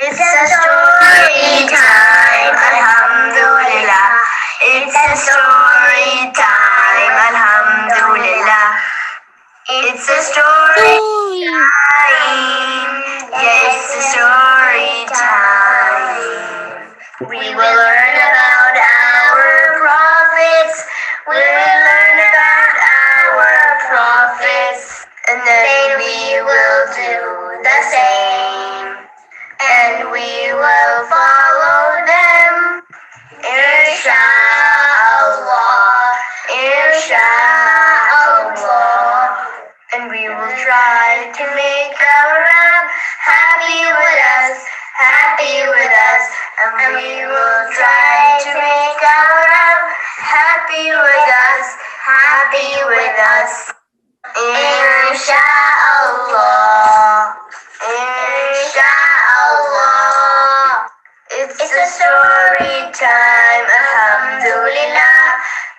It's a story time, alhamdulillah. It's a story time, alhamdulillah. It's a story time, yeah, it's a story time. We will learn about our prophets, we will learn about our prophets, and then we will do the same. And we will follow them, Insha'Allah, Insha'Allah. And we will try to make our Rabb happy with us, happy with us. And we will try to make our Rabb happy with us, happy with us. Insha'Allah, Insha'Allah. It's a story time, alhamdulillah.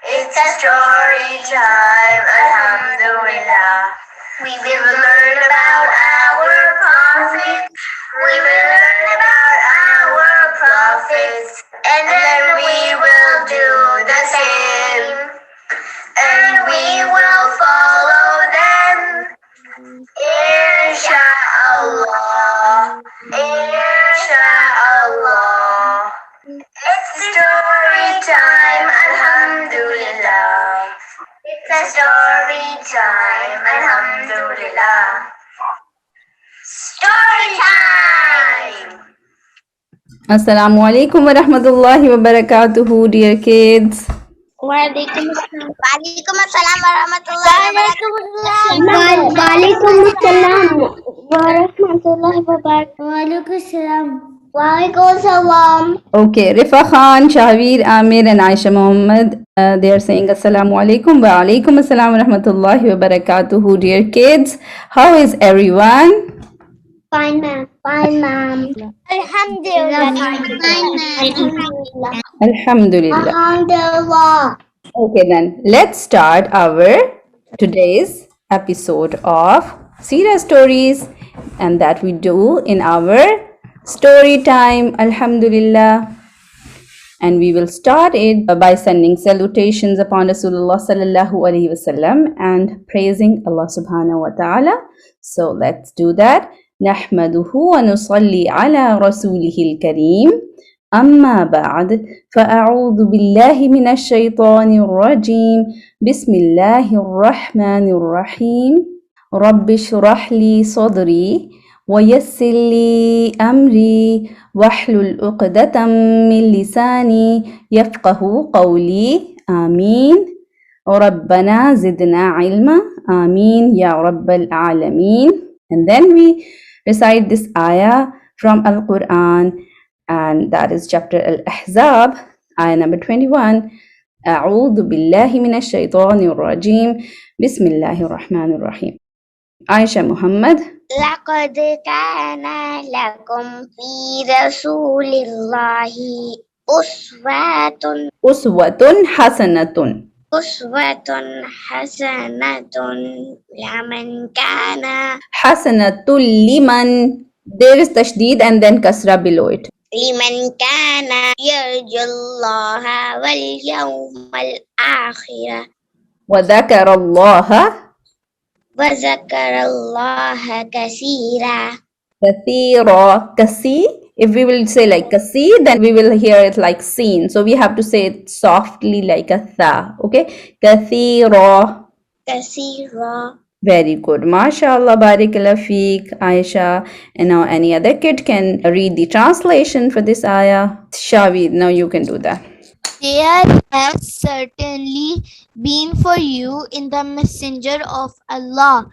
It's a story time, alhamdulillah. We will learn about our prophets. We will learn about our prophets. And then we will do the same. And we will follow them. Insha'Allah, Insha'Allah. It's story time, alhamdulillah. It's a story time, alhamdulillah. Story time! Assalamu alaikum wa rahmatullahi wa barakatuhu, dear kids. Walaikum assalam wa rahmatullahi wa barakatuh. Walaikum assalam wa rahmatullahi wa barakatuh. Walaikum assalam. Walaikum assalam. Okay, Rifa Khan, Shahveer Amir and Aisha Muhammad, they are saying Assalamu alaikum wa alaikum assalam wa rahmatullahi wa barakatuhu, dear kids. How is everyone? Fine, ma'am. Fine, ma'am. Alhamdulillah. Fine, ma'am. Alhamdulillah. Alhamdulillah. Okay, then let's start our today's episode of Seerah stories, and that we do in our story time, alhamdulillah. And we will start it by sending salutations upon Rasulullah sallallahu alaihi wasallam and praising Allah subhanahu wa ta'ala. So let's do that. نحمده ونصلي على رسوله الكريم أما بعد فأعوذ بالله من الشيطان الرجيم بسم الله الرحمن الرحيم رب اشرح لي صدري ويسر لي أمري واحلل عقدة من لساني يفقه قولي آمين ربنا زدنا علما آمين يا رب العالمين. And then we recite this ayah from Al-Quran, and that is chapter Al-Ahzab, ayah number 21. أعوذ بالله من الشيطان الرجيم بسم الله الرحمن الرحيم. Aisha Muhammad. لقد كان لكم في رسول الله أسوة حسنة. أسوة حسنة لمن كان حسنة لمن, there is tashdid and then kasra below it. لمن كان يرجو الله واليوم الآخر وذكر الله وذكر الله كثيرا. كثيرا. kasi. If we will say like kasi, then we will hear it like seen. So we have to say it softly like a tha. Okay. Kathira. كثيرا. Very good. MashaAllah, barakallah feek, Aisha. And now any other kid can read the translation for this ayah. Shahveer, now you can do that. There has certainly been for you in the messenger of Allah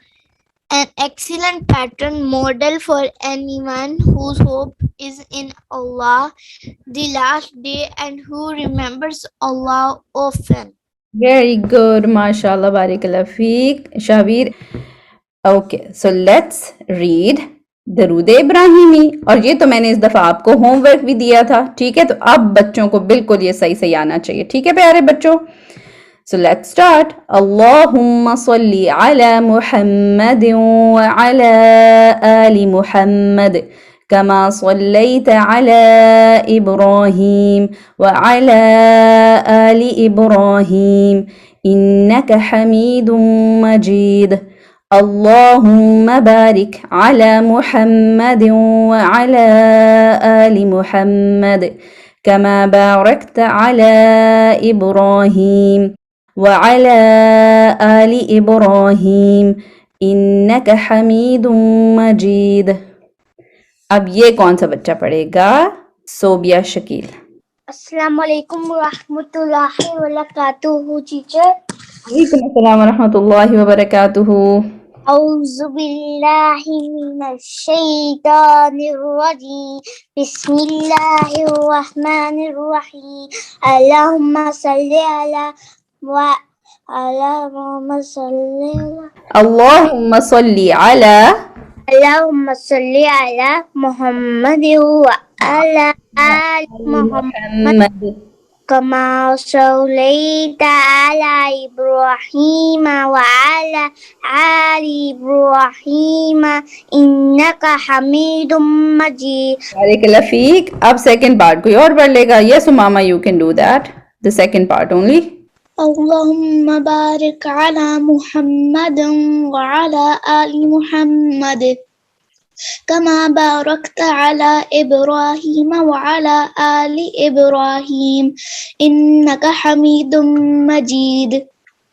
an excellent pattern model for anyone whose hope is in Allah, the last day, and who remembers Allah often. Very good. MashaAllah, barakallah feek, Shahveer. Okay, so let's read درود ابراہیمی. اور یہ تو میں نے اس دفعہ آپ کو ہوم ورک بھی دیا تھا, ٹھیک ہے؟ تو اب بچوں کو بالکل یہ صحیح صحیح آنا چاہیے, ٹھیک ہے پیارے بچوں؟ So let's start. اللهم صل على محمد وعلى آل محمد كما صليت على إبراهيم وعلى آل إبراهيم إنك حميد مجيد اللهم بارك على محمد وعلى آل محمد كما باركت على إبراهيم وعلى آل إبراهيم إنك حميد مجيد. اب یہ کون سا بچہ پڑھے گا؟ صوبیہ شکیل. السلام علیکم ورحمۃ اللہ وبرکاتہ ٹیچر. وعلیکم السلام ورحمۃ اللہ وبرکاتہ. اعوذ باللہ من الشیطان الرجیم بسم اللہ الرحمن الرحیم اللہم صلی علی اللہم صلی علی اللہم صلی علی محمد وعلی آل محمد كما صليت على إبراهيم وعلى آل إبراهيم إنك حميد مجيد. بارک اللہ فیک. اب سیکنڈ پارٹ کوئی اور پڑھ لے گا؟ Yes mama you can do that. The second part only. اللهم بارك على محمد وعلى آل محمد كما باركت على إبراهيم وعلى آل إبراهيم إنك حميد مجيد.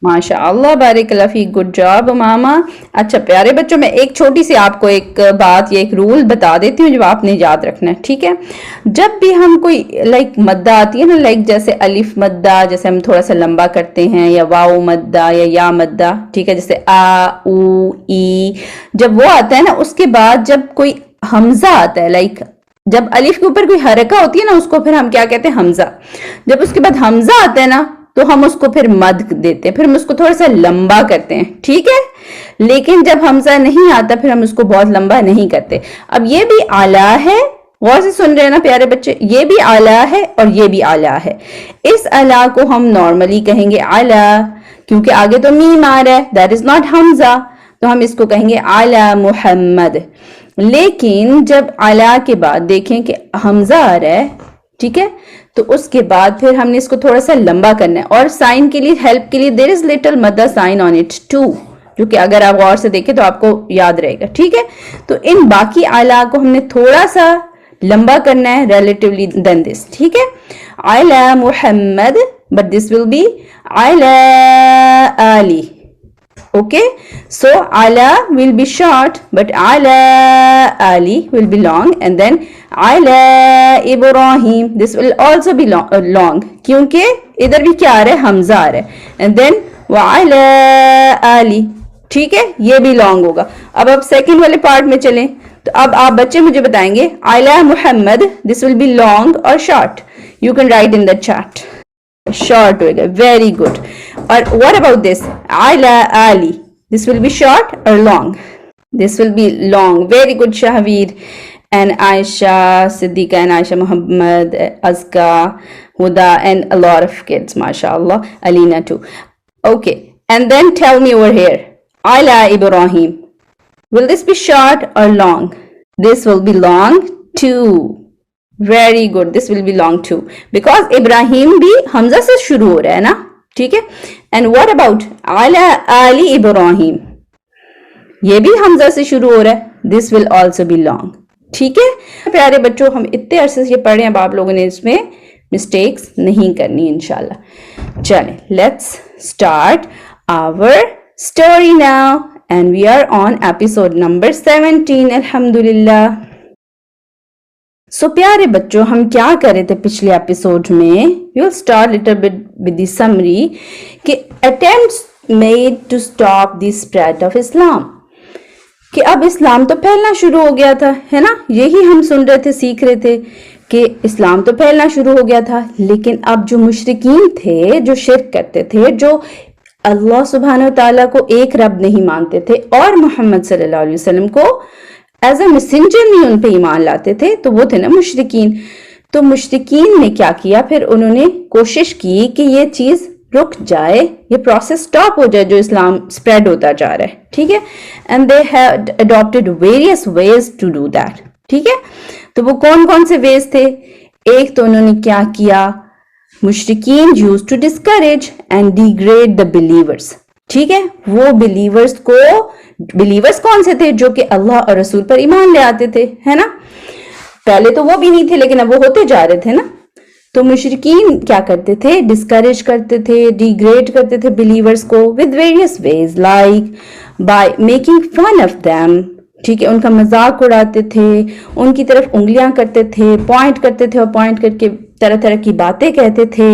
ماشاء اللہ بارک اللہ فیک. گڈ جاب ماما. اچھا پیارے بچوں، میں ایک چھوٹی سی آپ کو ایک بات یا ایک رول بتا دیتی ہوں جو آپ نے یاد رکھنا ہے، ٹھیک ہے؟ جب بھی ہم کوئی مدہ آتی ہے نا، جیسے الف مدہ جیسے ہم تھوڑا سا لمبا کرتے ہیں، یا واو مدہ یا مدہ، ٹھیک ہے، جیسے آ او ای، جب وہ آتا ہے نا اس کے بعد جب کوئی حمزہ آتا ہے، جب الف کے اوپر کوئی حرکہ ہوتی ہے نا اس کو پھر ہم کیا کہتے ہیں؟ حمزہ. جب اس کے بعد حمزہ آتا ہے نا تو ہم اس کو پھر مد دیتے ہیں، پھر ہم اس کو تھوڑا سا لمبا کرتے ہیں، ٹھیک ہے؟ لیکن جب حمزہ نہیں آتا پھر ہم اس کو بہت لمبا نہیں کرتے. اب یہ بھی اعلیٰ ہے، غور سے سن رہے ہیں نا پیارے بچے؟ یہ بھی اعلیٰ ہے اور یہ بھی اعلیٰ ہے. اس اعلیٰ کو ہم نارملی کہیں گے اعلیٰ، کیونکہ آگے تو میم آ رہا ہے، دیٹ از ناٹ حمزہ، تو ہم اس کو کہیں گے اعلیٰ محمد. لیکن جب اعلیٰ کے بعد دیکھیں کہ حمزہ آ رہا ہے، ٹھیک ہے، تو اس کے بعد پھر ہم نے اس کو تھوڑا سا لمبا کرنا ہے. اور سائن کے لیے، ہیلپ کے لیے دیر از لٹل مدہ سائن آن اٹ ٹو، جو کہ اگر آپ غور سے دیکھیں تو آپ کو یاد رہے گا، ٹھیک ہے؟ تو ان باقی اعلیٰ کو ہم نے تھوڑا سا لمبا کرنا ہے ریلیٹیولی دین دس، ٹھیک ہے؟ اعلیٰ محمد، بٹ دس ول بی اعلیٰ علی. Okay, so ala will be short, but ala ali will be long, and then ala Ibrahim, this will also be long. کیونکہ ادھر بھی کیا آ رہا ہے؟ حمزہ آ رہا ہے. and then وعلى ali، ٹھیک ہے، یہ بھی لانگ ہوگا. اب سیکنڈ والے پارٹ میں چلیں تو اب آپ بچے مجھے بتائیں گے اعلیٰ محمد، this will be long or short. You can write in the chat. Short ہوئے گا. Very good. اور what about this اعلیٰ علی، this will be short or long? This will be long. Very good Shahveer and Aisha Siddiqa and Aisha Muhammad, Azka, Huda, and a lot of kids, mashallah, Alina too. Okay, and then tell me over here Ala Ibrahim, will this be short or long? This will be long too. Very good, this will be long too, because Ibrahim بھی حمزہ سے شروع ہو رہا ہے نا، ٹھیک ہے؟ and what about ala ali Ibrahim، یہ بھی حمزہ سے شروع ہو رہا ہے، this will also be long. ٹھیک ہے پیارے بچوں، ہم اتنے عرصے سے یہ پڑھ رہے ہیں، اب آپ لوگوں نے اس میں مسٹیکس نہیں کرنی انشاءاللہ. چلیں let's start our story now and we are on episode number 17 الحمدللہ. سو پیارے بچوں، ہم کیا کر رہے تھے پچھلے ایپیسوڈ میں؟ We will start little bit with the summary کہ attempts made to stop the spread of Islam, کہ اب اسلام تو پھیلنا شروع ہو گیا تھا، ہے نا؟ یہی ہم سن رہے تھے، سیکھ رہے تھے کہ اسلام تو پھیلنا شروع ہو گیا تھا، لیکن اب جو مشرکین تھے، جو شرک کرتے تھے، جو اللہ سبحانہ و تعالیٰ کو ایک رب نہیں مانتے تھے اور محمد صلی اللہ علیہ وسلم کو ایز اے میسنجر نہیں ان پہ ایمان لاتے تھے، تو وہ تھے نا مشرکین. تو مشرکین نے کیا کیا؟ پھر انہوں نے کوشش کی کہ یہ چیز رک جائے، یہ پروسیس سٹاپ ہو جائے جو اسلام سپریڈ ہوتا جا رہا ہے، ٹھیک ہے؟ And they had adapted various ways to do that, ٹھیک ہے؟ تو وہ کون کون سے ویز تھے؟ ایک تو انہوں نے کیا کیا، مشرکین used to discourage and degrade the believers. ٹھیک ہے، وہ بلیورز کون سے تھے؟ جو کہ اللہ اور رسول پر ایمان لے آتے تھے، ہے نا. پہلے تو وہ بھی نہیں تھے لیکن اب وہ ہوتے جا رہے تھے نا. تو مشرکین کیا کرتے تھے؟ ڈسکریج کرتے تھے، ڈیگریڈ کرتے تھے بلیورز کو with various ways like by making fun of them. ٹھیک ہے، ان کا مذاق اڑاتے تھے، ان کی طرف انگلیاں کرتے تھے، پوائنٹ کرتے تھے اور پوائنٹ کر کے طرح طرح کی باتیں کہتے تھے،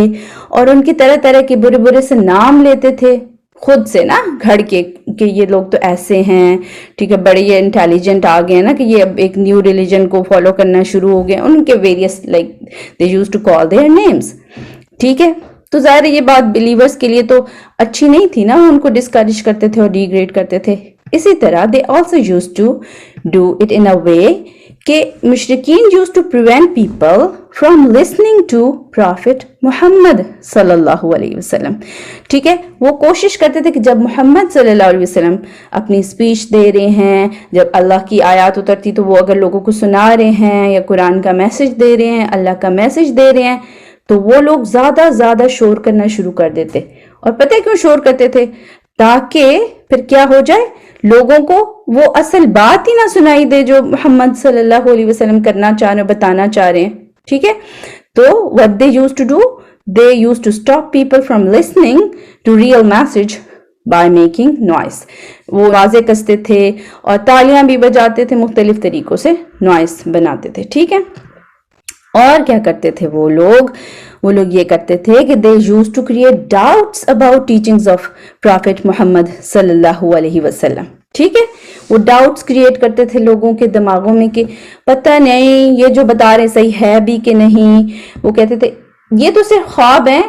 اور ان کی طرح طرح کے برے برے سے نام لیتے تھے خود سے نا گھڑ کے کہ یہ لوگ تو ایسے ہیں. ٹھیک ہے، بڑے یہ انٹیلیجنٹ آ گئے نا کہ یہ اب ایک نیو ریلیجن کو فالو کرنا شروع ہو گئے. ان کے various like they used to call their names. ٹھیک ہے، تو ظاہر یہ بات بلیورز کے لیے تو اچھی نہیں تھی نا، ان کو ڈسکریج کرتے تھے اور ڈیگریڈ کرتے تھے. اسی طرح they also used to do it in a way کہ مشرکین used to prevent people from listening to Prophet محمد صلی اللہ علیہ وسلم. ٹھیک ہے، وہ کوشش کرتے تھے کہ جب محمد صلی اللہ علیہ وسلم اپنی اسپیچ دے رہے ہیں، جب اللہ کی آیات اترتی تو وہ اگر لوگوں کو سنا رہے ہیں یا قرآن کا میسج دے رہے ہیں، اللہ کا میسج دے رہے ہیں، تو وہ لوگ زیادہ شور کرنا شروع کر دیتے. اور پتہ ہے کیوں شور کرتے تھے؟ تاکہ پھر کیا ہو جائے، لوگوں کو وہ اصل بات ہی نہ سنائی دے جو محمد صلی اللہ علیہ وسلم کرنا چاہ رہے ہیں، بتانا چاہ رہے ہیں. ٹھیک ہے، تو what they used to do, they used to stop people from listening to real message by making noise. وہ آوازیں کستے تھے اور تالیاں بھی بجاتے تھے، مختلف طریقوں سے نوائز بناتے تھے. ٹھیک ہے، اور کیا کرتے تھے وہ لوگ یہ کرتے تھے کہ they used to create doubts about teachings of Prophet محمد صلی اللہ علیہ وسلم. ٹھیک ہے، وہ ڈاؤٹس کریٹ کرتے تھے لوگوں کے دماغوں میں کہ پتہ نہیں یہ جو بتا رہے صحیح ہے بھی کہ نہیں. وہ کہتے تھے یہ تو صرف خواب ہیں،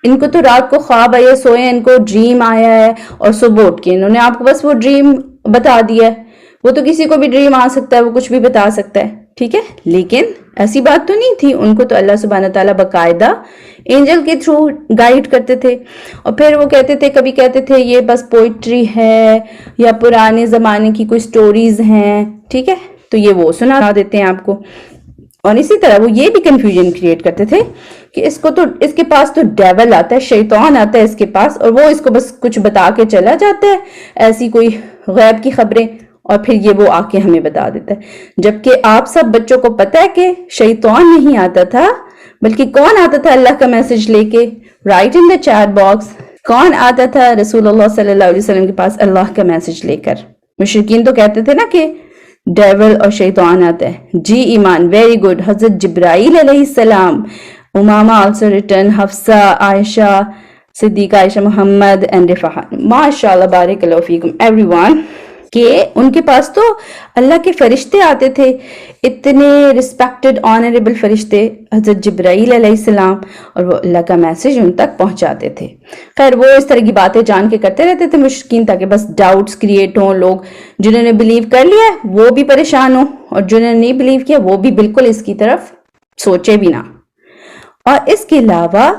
ان کو تو رات کو خواب آیا، سوئے ان کو ڈریم آیا ہے اور صبح اٹھ کے انہوں نے آپ کو بس وہ ڈریم بتا دیا ہے. وہ تو کسی کو بھی ڈریم آ سکتا ہے، وہ کچھ بھی بتا سکتا ہے. ٹھیک ہے، لیکن ایسی بات تو نہیں تھی. ان کو تو اللہ سبحانہ تعالیٰ باقاعدہ اینجل کے تھرو گائیڈ کرتے تھے. اور پھر وہ کہتے تھے، کبھی کہتے تھے یہ بس پوئٹری ہے یا پرانے زمانے کی کوئی سٹوریز ہیں. ٹھیک ہے، تو یہ وہ سنا دیتے ہیں آپ کو. اور اسی طرح وہ یہ بھی کنفیوژن کریٹ کرتے تھے کہ اس کے پاس تو ڈیول آتا ہے، شیطان آتا ہے اس کے پاس، اور وہ اس کو بس کچھ بتا کے چلا جاتا ہے، ایسی کوئی غیب کی خبریں، اور پھر یہ وہ آ کے ہمیں بتا دیتا ہے. جبکہ آپ سب بچوں کو پتہ ہے کہ شیطان نہیں آتا تھا، بلکہ کون آتا تھا اللہ کا میسج لے کے؟ رائٹ ان دا چیٹ باکس. کون آتا تھا؟ رسول اللہ صلی اللہ علیہ وسلم کے پاس اللہ کا میسج لے کر. مشرکین تو کہتے تھے نا کہ ڈیول اور شیطان آتا ہے. جی ایمان، ویری گڈ. حضرت جبرائیل علیہ السلام، Umama also written, Hafsa, Ayesha Siddiqa, Ayesha Muhammad and Rifah. ماشاء اللہ، بارک اللہ فیکم ایوری ون. کہ ان کے پاس تو اللہ کے فرشتے آتے تھے، اتنے رسپیکٹڈ آنریبل فرشتے حضرت جبرائیل علیہ السلام، اور وہ اللہ کا میسج ان تک پہنچاتے تھے. خیر، وہ اس طرح کی باتیں جان کے کرتے رہتے تھے مشرکین، تاکہ بس ڈاؤٹس کریٹ ہوں. لوگ جنہوں نے بلیو کر لیا وہ بھی پریشان ہوں، اور جنہوں نے نہیں بلیو کیا وہ بھی بالکل اس کی طرف سوچے بھی نہ. اور اس کے علاوہ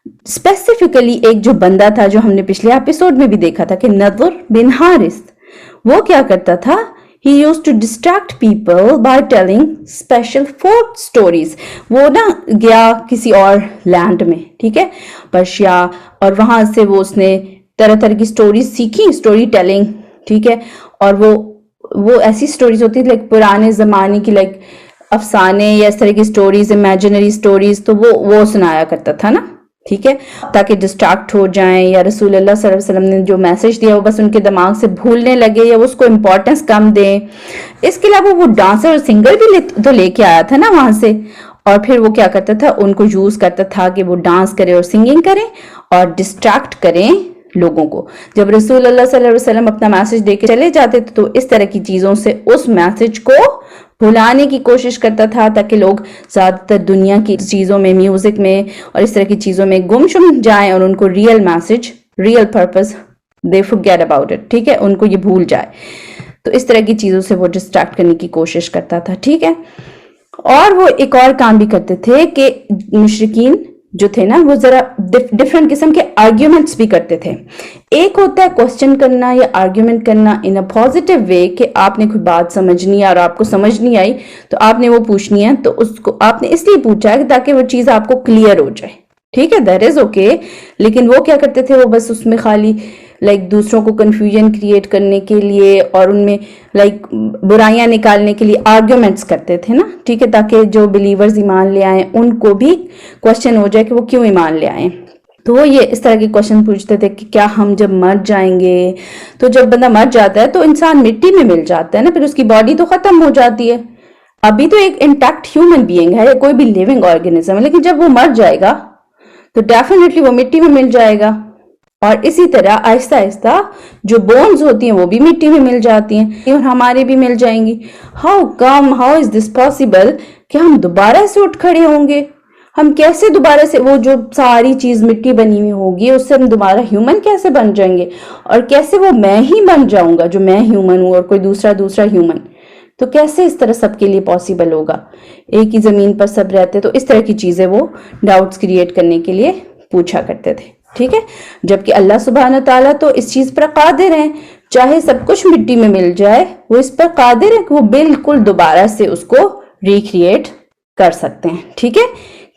اسپیسیفکلی ایک جو بندہ تھا جو ہم نے پچھلے ایپیسوڈ میں بھی دیکھا تھا کہ نضر بن حارث، وہ کیا کرتا تھا؟ He used to distract people by telling special folk stories. وہ نا گیا کسی اور لینڈ میں، ٹھیک ہے، پرشیا، اور وہاں سے اس نے طرح طرح کی سٹوریز سیکھی، سٹوری ٹیلنگ. ٹھیک ہے، اور وہ ایسی سٹوریز ہوتی لائک پرانے زمانے کی، لائک افسانے یا اس طرح کی سٹوریز، امیجنری سٹوریز، تو وہ سنایا کرتا تھا نا. ٹھیک ہے، تاکہ ڈسٹریکٹ ہو جائیں، یا رسول اللہ صلی اللہ علیہ وسلم نے جو میسج دیا وہ بس ان کے دماغ سے بھولنے لگے یا اس کو امپورٹنس کم دیں. اس کے علاوہ وہ ڈانسر اور سنگر بھی تو لے کے آیا تھا نا وہاں سے، اور پھر وہ کیا کرتا تھا؟ ان کو یوز کرتا تھا کہ وہ ڈانس کرے اور سنگنگ کریں اور ڈسٹریکٹ کریں لوگوں کو. جب رسول اللہ صلی اللہ علیہ وسلم اپنا میسج دے کے چلے جاتے تھے تو اس طرح کی چیزوں سے اس میسج کو بھلانے کی کوشش کرتا تھا، تاکہ لوگ زیادہ تر دنیا کی چیزوں میں، میوزک میں اور اس طرح کی چیزوں میں گم شم جائیں، اور ان کو real message, real purpose they forget about it. ٹھیک ہے، ان کو یہ بھول جائے. تو اس طرح کی چیزوں سے وہ ڈسٹریکٹ کرنے کی کوشش کرتا تھا. ٹھیک ہے، اور وہ ایک اور کام بھی کرتے تھے کہ مشرکین جو تھے نا وہ ذرا ڈفرینٹ قسم کے آرگیومنٹس بھی کرتے تھے. ایک ہوتا ہے کوسچن کرنا یا آرگیومنٹ کرنا ان اے پازیٹیو وے کہ آپ نے کوئی بات سمجھنی ہے اور آپ کو سمجھ نہیں آئی تو آپ نے وہ پوچھنی ہے, تو اس کو آپ نے اس لیے پوچھا ہے تاکہ وہ چیز آپ کو کلیئر ہو جائے. ٹھیک ہے, دیٹ از اوکے. لیکن وہ کیا کرتے تھے, وہ بس اس میں خالی دوسروں کو کنفیوژن کریٹ کرنے کے لیے اور ان میں برائیاں نکالنے کے لیے آرگیومنٹس کرتے تھے نا. ٹھیک ہے, تاکہ جو بلیورز ایمان لے آئیں ان کو بھی کوشچن ہو جائے کہ وہ کیوں ایمان لے آئیں. تو وہ یہ اس طرح کے کوشچن پوچھتے تھے کہ کیا ہم جب مر جائیں گے, تو جب بندہ مر جاتا ہے تو انسان مٹی میں مل جاتا ہے نا, پھر اس کی باڈی تو ختم ہو جاتی ہے. ابھی تو ایک انٹیکٹ ہیومن بینگ ہے یا کوئی بھی لیونگ آرگینزم ہے, لیکن جب وہ مر جائے گا تو ڈیفینیٹلی وہ مٹی میں مل جائے گا. اور اسی طرح آہستہ آہستہ جو بونز ہوتی ہیں وہ بھی مٹی میں مل جاتی ہیں اور ہمارے بھی مل جائیں گی. ہاؤ از دس پاسبل کہ ہم دوبارہ سے اٹھ کھڑے ہوں گے؟ ہم کیسے دوبارہ سے, وہ جو ساری چیز مٹی بنی ہوئی ہوگی اس سے ہم دوبارہ ہیومن کیسے بن جائیں گے؟ اور کیسے وہ میں ہی بن جاؤں گا جو میں ہیومن ہوں اور کوئی دوسرا ہیومن؟ تو کیسے اس طرح سب کے لیے پاسبل ہوگا؟ ایک ہی زمین پر سب رہتے. تو اس طرح کی چیزیں وہ ڈاؤٹس کریٹ کرنے کے لیے پوچھا کرتے تھے. ٹھیک ہے, جبکہ اللہ سبحانہ تعالیٰ تو اس چیز پر قادر ہیں, چاہے سب کچھ مٹی میں مل جائے وہ اس پر قادر ہے کہ وہ بالکل دوبارہ سے اس کو ریکریٹ کر سکتے ہیں. ٹھیک ہے,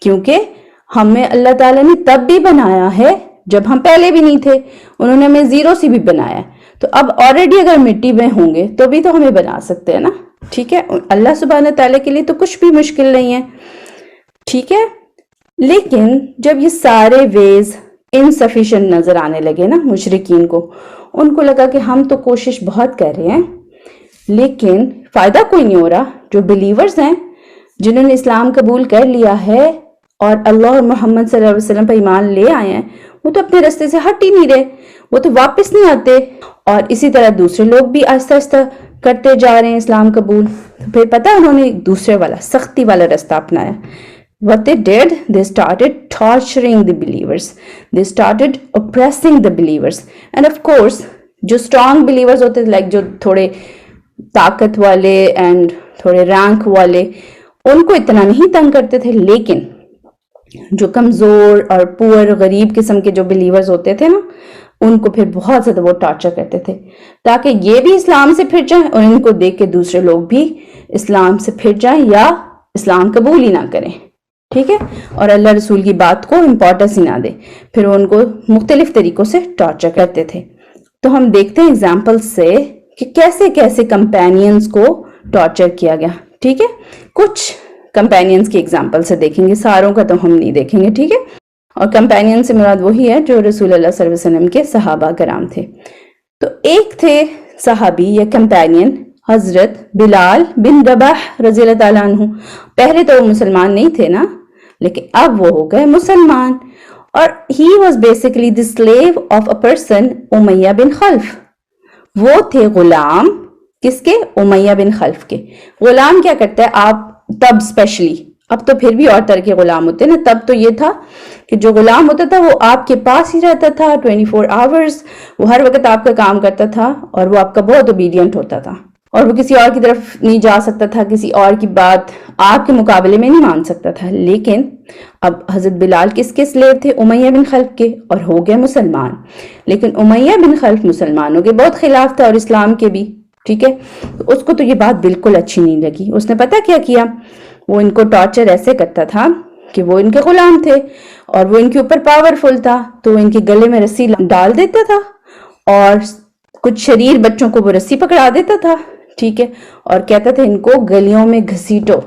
کیونکہ ہمیں اللہ تعالیٰ نے تب بھی بنایا ہے جب ہم پہلے بھی نہیں تھے. انہوں نے ہمیں زیرو سے بھی بنایا ہے, تو اب آلریڈی اگر مٹی میں ہوں گے تو بھی تو ہمیں بنا سکتے ہیں نا. ٹھیک ہے, اللہ سبحانہ تعالیٰ کے لیے تو کچھ بھی مشکل نہیں ہے. ٹھیک ہے, لیکن جب یہ سارے ویز انسفیشینٹ نظر آنے لگے نا مشرکین کو, ان کو لگا کہ ہم تو کوشش بہت کر رہے ہیں لیکن فائدہ کوئی نہیں ہو رہا. جو بلیورز ہیں, جنہوں نے اسلام قبول کر لیا ہے اور اللہ اور محمد صلی اللہ علیہ وسلم پر ایمان لے آئے ہیں, وہ تو اپنے رستے سے ہٹ ہی نہیں رہے, وہ تو واپس نہیں آتے. اور اسی طرح دوسرے لوگ بھی آہستہ آہستہ کرتے جا رہے ہیں اسلام قبول. پھر پتہ انہوں نے دوسرے والا سختی والا رستہ اپنایا. What they did, they started torturing the believers. They started oppressing the believers. And of course, جو strong believers ہوتے تھے, جو تھوڑے طاقت والے and تھوڑے رینک والے, ان کو اتنا نہیں تنگ کرتے تھے. لیکن جو کمزور اور پور غریب قسم کے جو believers ہوتے تھے نا, ان کو پھر بہت زیادہ وہ ٹارچر کرتے تھے تاکہ یہ بھی اسلام سے پھر جائیں اور ان کو دیکھ کے دوسرے لوگ بھی اسلام سے پھر جائیں یا اسلام قبول ہی نہ کریں. ٹھیک ہے, اور اللہ رسول کی بات کو امپورٹنس ہی نہ دے. پھر وہ ان کو مختلف طریقوں سے ٹارچر کرتے تھے. تو ہم دیکھتے ہیں ایگزامپل سے کہ کیسے کیسے کمپینینز کو ٹارچر کیا گیا. ٹھیک ہے, کچھ کمپینینز کی ایگزامپل سے دیکھیں گے, ساروں کا تو ہم نہیں دیکھیں گے. ٹھیک ہے, اور کمپینین سے مراد وہی ہے جو رسول اللہ صلی اللہ علیہ وسلم کے صحابہ کرام تھے. تو ایک تھے صحابی یا کمپینین حضرت بلال بن رباح رضی اللہ تعالیٰ عنہ. پہلے تو وہ مسلمان نہیں تھے نا, لیکن اب وہ ہو گئے مسلمان. اور he was basically the slave of a person امیہ بن خلف. وہ تھے غلام کس کے؟ امیہ بن خلف کے. غلام کیا کرتا ہے آپ تب اسپیشلی, اب تو پھر بھی اور طرح کے غلام ہوتے نا, تب تو یہ تھا کہ جو غلام ہوتا تھا وہ آپ کے پاس ہی رہتا تھا 24 hours, وہ ہر وقت آپ کا کام کرتا تھا اور وہ آپ کا بہت اوبیڈینٹ ہوتا تھا اور وہ کسی اور کی طرف نہیں جا سکتا تھا, کسی اور کی بات آپ کے مقابلے میں نہیں مان سکتا تھا. لیکن اب حضرت بلال کس کے سلیو تھے؟ امیہ بن خلف کے, اور ہو گئے مسلمان. لیکن امیہ بن خلف مسلمانوں کے بہت خلاف تھا اور اسلام کے بھی. ٹھیک ہے, تو اس کو تو یہ بات بالکل اچھی نہیں لگی. اس نے پتہ کیا کیا, وہ ان کو ٹارچر ایسے کرتا تھا کہ وہ ان کے غلام تھے اور وہ ان کے اوپر پاورفل تھا, تو وہ ان کے گلے میں رسی ڈال دیتا تھا اور کچھ شریر بچوں کو وہ رسی پکڑا دیتا تھا. ٹھیک ہے, اور کہتا تھا ان کو گلیوں میں گھسیٹو.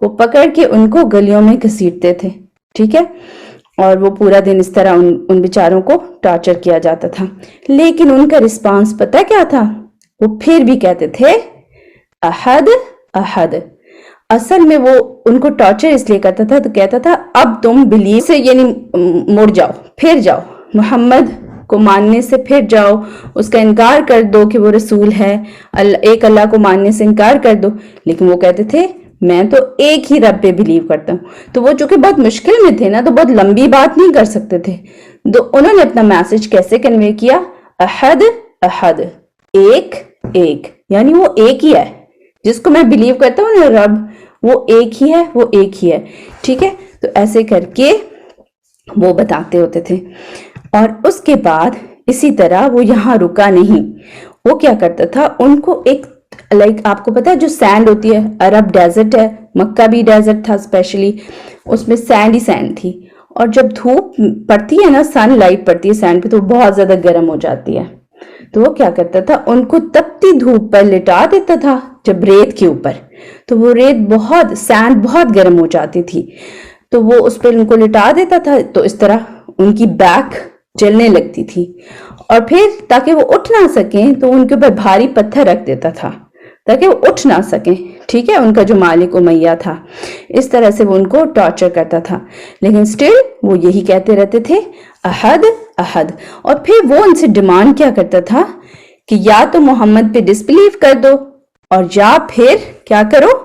وہ پکڑ کے ان کو گلیوں میں گھسیٹتے تھے. ٹھیک ہے, اور وہ پورا دن اس طرح ان بیچاروں کو ٹارچر کیا جاتا تھا. لیکن ان کا رسپانس پتہ کیا تھا؟ وہ پھر بھی کہتے تھے احد احد. اصل میں وہ ان کو ٹارچر اس لیے کرتا تھا تو کہتا تھا اب تم بلیو سے یعنی مڑ جاؤ, پھر جاؤ, محمد کو ماننے سے پھر جاؤ, اس کا انکار کر دو کہ وہ رسول ہے, ایک اللہ کو ماننے سے انکار کر دو. لیکن وہ کہتے تھے میں تو ایک ہی رب پہ بلیو کرتا ہوں. تو وہ چونکہ بہت مشکل میں تھے نا, تو بہت لمبی بات نہیں کر سکتے تھے, تو انہوں نے اپنا میسج کیسے کنوے کیا؟ احد احد, ایک ایک, یعنی وہ ایک ہی ہے جس کو میں بلیو کرتا ہوں نا رب, وہ ایک ہی ہے, وہ ایک ہی ہے. ٹھیک ہے, تو ایسے کر کے وہ بتاتے ہوتے تھے. اور اس کے بعد اسی طرح وہ یہاں رکا نہیں, وہ کیا کرتا تھا, ان کو ایک آپ کو پتا ہے جو سینڈ ہوتی ہے, عرب ڈیزرٹ ہے, مکہ بھی ڈیزرٹ تھا اسپیشلی, اس میں سینڈ ہی سینڈ تھی, اور جب دھوپ پڑتی ہے نا, سن لائٹ پڑتی ہے سینڈ پہ, تو بہت زیادہ گرم ہو جاتی ہے. تو وہ کیا کرتا تھا, ان کو تپتی دھوپ پر لٹا دیتا تھا جب ریت کے اوپر, تو وہ ریت سینڈ بہت گرم ہو جاتی تھی, تو وہ اس پر ان کو لٹا دیتا تھا, تو اس طرح ان کی بیک جلنے لگتی تھی. اور پھر تاکہ وہ اٹھ نہ سکیں تو ان کے اوپر بھاری پتھر رکھ دیتا تھا تاکہ وہ اٹھ نہ سکیں. ٹھیک ہے, ان کا جو مالک امیہ تھا, اس طرح سے وہ ان کو ٹارچر کرتا تھا. لیکن سٹل وہ یہی کہتے رہتے تھے احد احد. اور پھر وہ ان سے ڈیمانڈ کیا کرتا تھا کہ یا تو محمد پہ ڈسبلیو کر دو, اور یا پھر کیا کرو,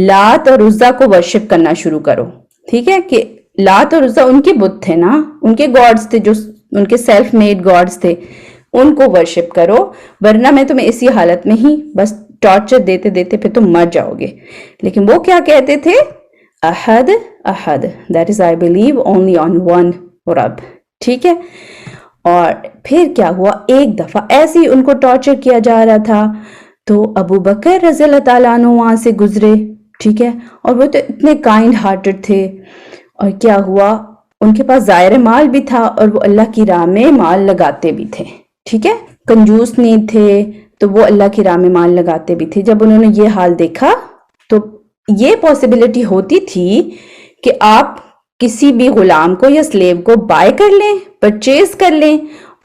لات اور عزا کو ورشپ کرنا شروع کرو. ٹھیک ہے, کہ لات اور عزا ان کے بت تھے نا, ان کے گاڈز تھے, جو ان کے سیلف میڈ گاڈز تھے, ان کو ورشپ کرو, ورنہ میں تمہیں اسی حالت میں ہی بس ٹارچر دیتے دیتے پھر تم مر جاؤ گے. لیکن وہ کیا کہتے تھے, احد احد, that is I believe only on one رب. ٹھیک ہے, اور پھر کیا ہوا, ایک دفعہ ایسے ہی ان کو ٹارچر کیا جا رہا تھا, تو ابو بکر رضی اللہ تعالیٰ عنہ وہاں سے گزرے. ٹھیک ہے, اور وہ تو اتنے کائنڈ ہارٹڈ تھے, اور کیا ہوا, ان کے پاس ظاہر مال بھی تھا, اور وہ اللہ کی راہ میں مال لگاتے بھی تھے. ٹھیک ہے, کنجوس نہیں تھے, تو وہ اللہ کی راہ میں مال لگاتے بھی تھے. جب انہوں نے یہ حال دیکھا تو یہ پاسبلٹی ہوتی تھی کہ آپ کسی بھی غلام کو یا سلیو کو بائی کر لیں, پرچیز کر لیں,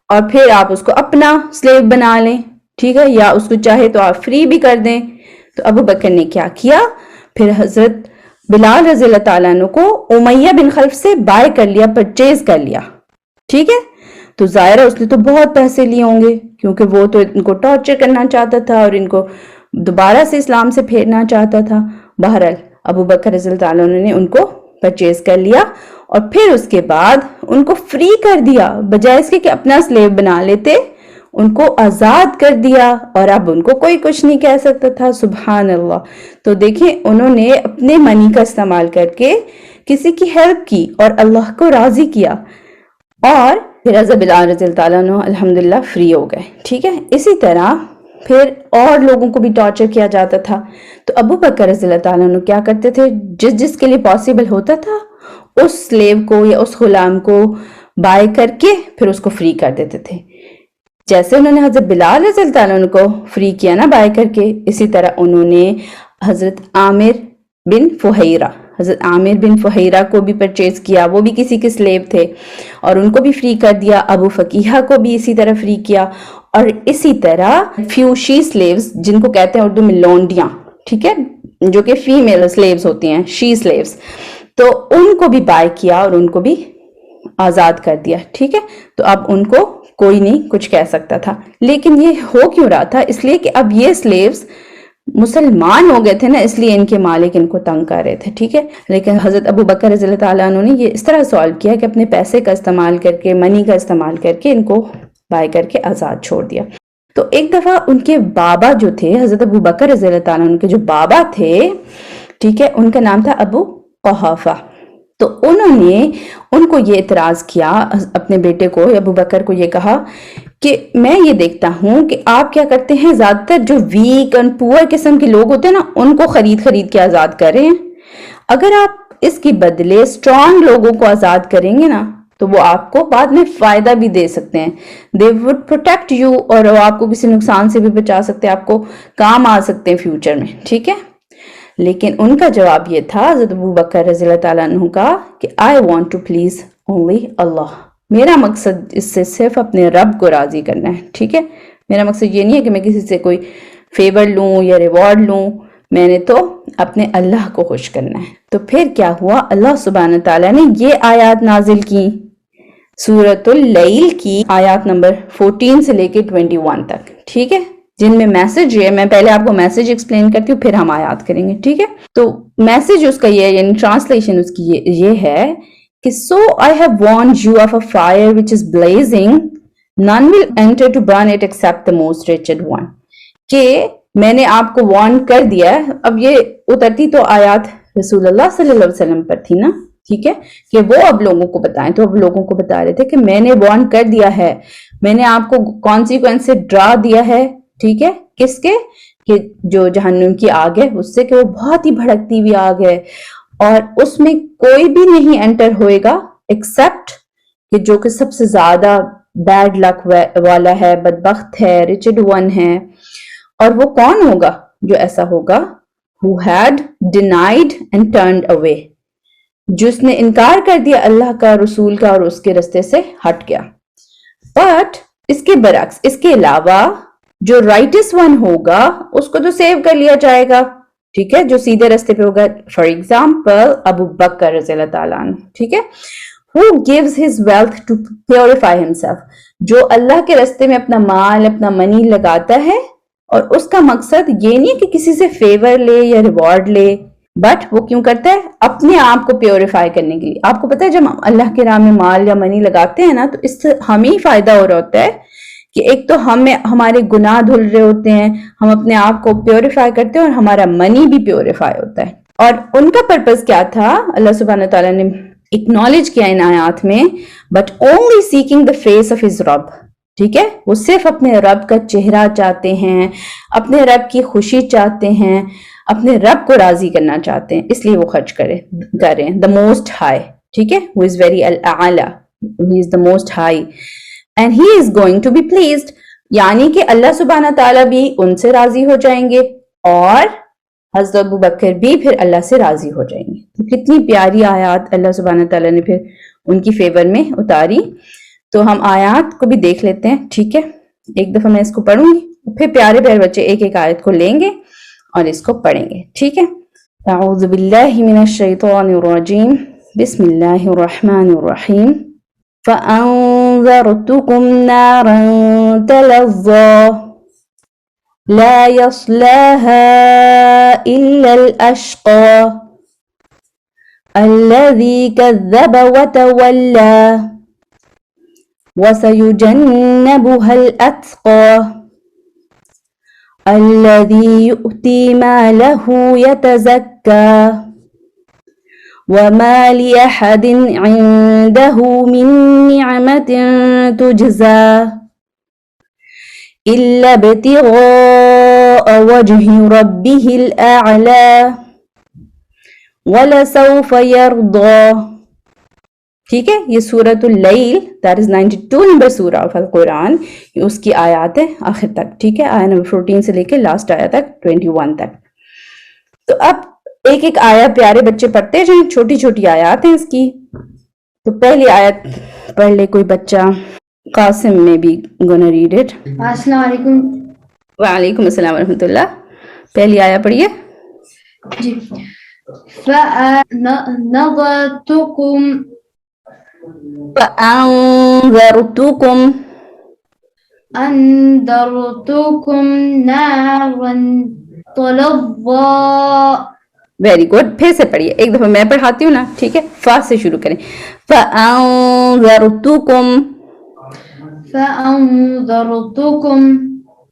اور پھر آپ اس کو اپنا سلیو بنا لیں. ٹھیک ہے, یا اس کو چاہے تو آپ فری بھی کر دیں. تو ابو بکر نے کیا کیا, پھر حضرت بلال رضی اللہ تعالیٰ عنہ کو امیہ بن خلف سے بائی کر لیا, پرچیز کر لیا. ٹھیک ہے, تو ظاہر ہے اس نے تو بہت پیسے لیے ہوں گے, کیونکہ وہ تو ان کو ٹارچر کرنا چاہتا تھا اور ان کو دوبارہ سے اسلام سے پھیرنا چاہتا تھا. بہرحال ابو بکر رضی اللہ تعالیٰ عنہ نے ان کو پرچیز کر لیا, اور پھر اس کے بعد ان کو فری کر دیا, بجائے اس کے کہ اپنا سلیو بنا لیتے, ان کو آزاد کر دیا, اور اب ان کو کوئی کچھ نہیں کہہ سکتا تھا. سبحان اللہ. تو دیکھیں, انہوں نے اپنے منی کا استعمال کر کے کسی کی ہیلپ کی اور اللہ کو راضی کیا, اور پھر حضرت بلال رضی اللہ تعالیٰ عنہ الحمدللہ فری ہو گئے. ٹھیک ہے, اسی طرح پھر اور لوگوں کو بھی ٹارچر کیا جاتا تھا. تو ابو بکر رضی اللہ تعالیٰ عنہ کیا کرتے تھے, جس کے لیے پاسبل ہوتا تھا اس سلیو کو یا اس غلام کو بائی کر کے پھر اس کو فری کر دیتے تھے. جیسے انہوں نے حضرت بلال رضی اللہ تعالیٰ عنہ کو فری کیا نا بائی کر کے, اسی طرح انہوں نے حضرت عامر بن فہیرہ کو بھی پرچیز کیا, وہ بھی کسی کے سلیو تھے, اور ان کو بھی فری کر دیا. ابو فقیہ کو بھی اسی طرح فری کیا, اور اسی طرح فیو شی سلیوز, جن کو کہتے ہیں اردو میں لونڈیاں, ٹھیک ہے, جو کہ فیمیل سلیوز ہوتی ہیں, شی سلیوز, تو ان کو بھی بائی کیا اور ان کو بھی آزاد کر دیا. ٹھیک ہے, تو اب ان کو کوئی نہیں کچھ کہہ سکتا تھا. لیکن یہ ہو کیوں رہا تھا, اس لیے کہ اب یہ سلیوز مسلمان ہو گئے تھے نا, اس لیے ان کے مالک ان کو تنگ کر رہے تھے. ٹھیک ہے, لیکن حضرت ابو بکر رضی اللہ تعالیٰ عنہ نے یہ اس طرح سالو کیا کہ اپنے پیسے کا استعمال کر کے, منی کا استعمال کر کے ان کو بائی کر کے آزاد چھوڑ دیا. تو ایک دفعہ ان کے بابا جو تھے, حضرت ابو بکر رضی اللہ تعالیٰ عنہ کے جو بابا تھے, ٹھیک ہے, ان کا نام تھا ابو قحافہ. تو انہوں نے ان کو یہ اعتراض کیا, اپنے بیٹے کو ابو بکر کو یہ کہا کہ میں یہ دیکھتا ہوں کہ آپ کیا کرتے ہیں, زیادہ تر جو ویک اور پور قسم کے لوگ ہوتے ہیں نا, ان کو خرید کے آزاد کر رہے ہیں. اگر آپ اس کی بدلے اسٹرانگ لوگوں کو آزاد کریں گے نا, تو وہ آپ کو بعد میں فائدہ بھی دے سکتے ہیں. they would protect you, اور وہ آپ کو کسی نقصان سے بھی بچا سکتے ہیں, آپ کو کام آ سکتے ہیں فیوچر میں. ٹھیک ہے, لیکن ان کا جواب یہ تھا حضرت ابو بکر رضی اللہ تعالیٰ عنہ کا کہ I want to please only Allah. میرا مقصد اس سے صرف اپنے رب کو راضی کرنا ہے. ٹھیک ہے, میرا مقصد یہ نہیں ہے کہ میں کسی سے کوئی فیور لوں یا ریوارڈ لوں, میں نے تو اپنے اللہ کو خوش کرنا ہے. تو پھر کیا ہوا, اللہ سبحانہ تعالیٰ نے یہ آیات نازل کی, سورۃ اللیل کی آیات نمبر 14 سے لے کے 21 تک. ٹھیک ہے, جن میں میسج ہے, میں پہلے آپ کو میسج ایکسپلین کرتی ہوں, پھر ہم آیات کریں گے. ٹھیک ہے, تو میسج اس کا یہ, یعنی ٹرانسلیشن اس کی یہ ہے کہ so I have warned you of a fire which is blazing, none will enter to burn it except the most wretched one. کہ میں نے آپ کو وارن کر دیا ہے. اب یہ اترتی تو آیات رسول اللہ صلی اللہ علیہ وسلم پر تھی نا, ٹھیک ہے, کہ وہ اب لوگوں کو بتائیں. تو اب لوگوں کو بتا رہے تھے کہ میں نے وارن کر دیا ہے, میں نے آپ کو کانسیکوینس سے ڈرا دیا ہے, ٹھیک ہے, کس کے, کہ جو جہنم کی آگ ہے اس سے, کہ وہ بہت ہی بھڑکتی ہوئی آگ ہے اور اس میں کوئی بھی نہیں انٹر ہوئے گا ایکسپٹ کہ جو کہ سب سے زیادہ بیڈ لک والا ہے, بدبخت ہے, ریچڈ ون ہے. اور وہ کون ہوگا جو ایسا ہوگا, who had denied and turned away, جس نے انکار کر دیا اللہ کا, رسول کا, اور اس کے رستے سے ہٹ گیا. بٹ اس کے برعکس, اس کے علاوہ جو رائٹس ون ہوگا اس کو تو سیو کر لیا جائے گا, ٹھیک ہے, جو سیدھے رستے پہ ہوگا. فار ایگزامپل ابو بکر رضی اللہ تعالیٰ عنہ, ٹھیک ہے, who gives his wealth to purify himself, جو اللہ کے رستے میں اپنا مال, اپنا منی لگاتا ہے اور اس کا مقصد یہ نہیں کہ کسی سے فیور لے یا ریوارڈ لے, بٹ وہ کیوں کرتا ہے, اپنے آپ کو پیوریفائی کرنے کے لیے. آپ کو پتا ہے جب ہم اللہ کے راہ میں مال یا منی لگاتے ہیں نا, تو اس سے ہمیں ہی فائدہ ہو رہا ہوتا ہے کہ ایک تو ہمارے گناہ دھل رہے ہوتے ہیں, ہم اپنے آپ کو پیوریفائی کرتے ہیں اور ہمارا منی بھی پیوریفائی ہوتا ہے. اور ان کا پرپز کیا تھا, اللہ سبحانہ تعالیٰ نے اکنالج کیا ان آیات میں, but only seeking the face of his Rabb, ٹھیک ہے, وہ صرف اپنے رب کا چہرہ چاہتے ہیں, اپنے رب کی خوشی چاہتے ہیں, اپنے رب کو راضی کرنا چاہتے ہیں, اس لیے وہ خرچ کریں. دا موسٹ ہائی, ٹھیک ہے, who is very اعلیٰ, he is the most high and he is going to be pleased, یعنی کہ اللہ سبحانہ تعالیٰ بھی ان سے راضی ہو جائیں گے اور حضرت ابو بکر بھی پھر اللہ سے راضی ہو جائیں گے. تو کتنی پیاری آیات اللہ سبحانہ تعالیٰ نے پھر ان کی فیور میں اتاری. تو ہم آیات کو بھی دیکھ لیتے ہیں, ٹھیک ہے, ایک دفعہ میں اس کو پڑھوں گی, پھر پیارے پیارے بچے ایک ایک آیت کو لیں گے اور اس کو پڑھیں گے, ٹھیک ہے. اعوذ باللہ من الشیطان الرجیم, بسم اللہ الرحمن الرحیم. فَأَنذَرْتُكُمْ نَارًا تَلَظَّىٰ لَا يَصْلَاهَا إِلَّا الْأَشْقَى الَّذِي كَذَّبَ وَتَوَلَّىٰ وَسَيُجَنَّبُهَا الْأَتْقَى الَّذِي يُؤْتِي مَالَهُ يَتَزَكَّىٰ وَمَا لِأَحَدٍ عِندَهُ مِن نِّعْمَةٍ تُجْزَىٰ إِلَّا ابْتِغَاءَ وَجْهِ رَبِّهِ الْأَعْلَىٰ وَلَسَوْفَ يَرْضَىٰ. ٹھیک ہے, یہ سورۃ اللیل, that is 92 نمبر سورہ آف القرآن, یہ اس کی آیات ہے آخر تک, ٹھیک ہے, آیت نمبر 14 سے لے کے لاسٹ آیت تک 21 تک. تو اب ایک ایک آیت پیارے بچے پڑھتے جائیں, چھوٹی چھوٹی آیات ہیں اس کی. تو پہلی آیت پڑھ لے کوئی بچہ. قاسم میں بھی gonna read it. السلام علیکم. وعلیکم السلام ورحمۃ اللہ. پہلی آیت پڑھیے. جی. فَأَنذَرْتُكُمْ نَارًا تَلَظَّىٰ. ویری گڈ, پھر سے پڑھیے, ایک دفعہ میں پڑھاتی ہوں نا, ٹھیک ہے, فا سے شروع کریں. فَأَنذَرْتُكُمْ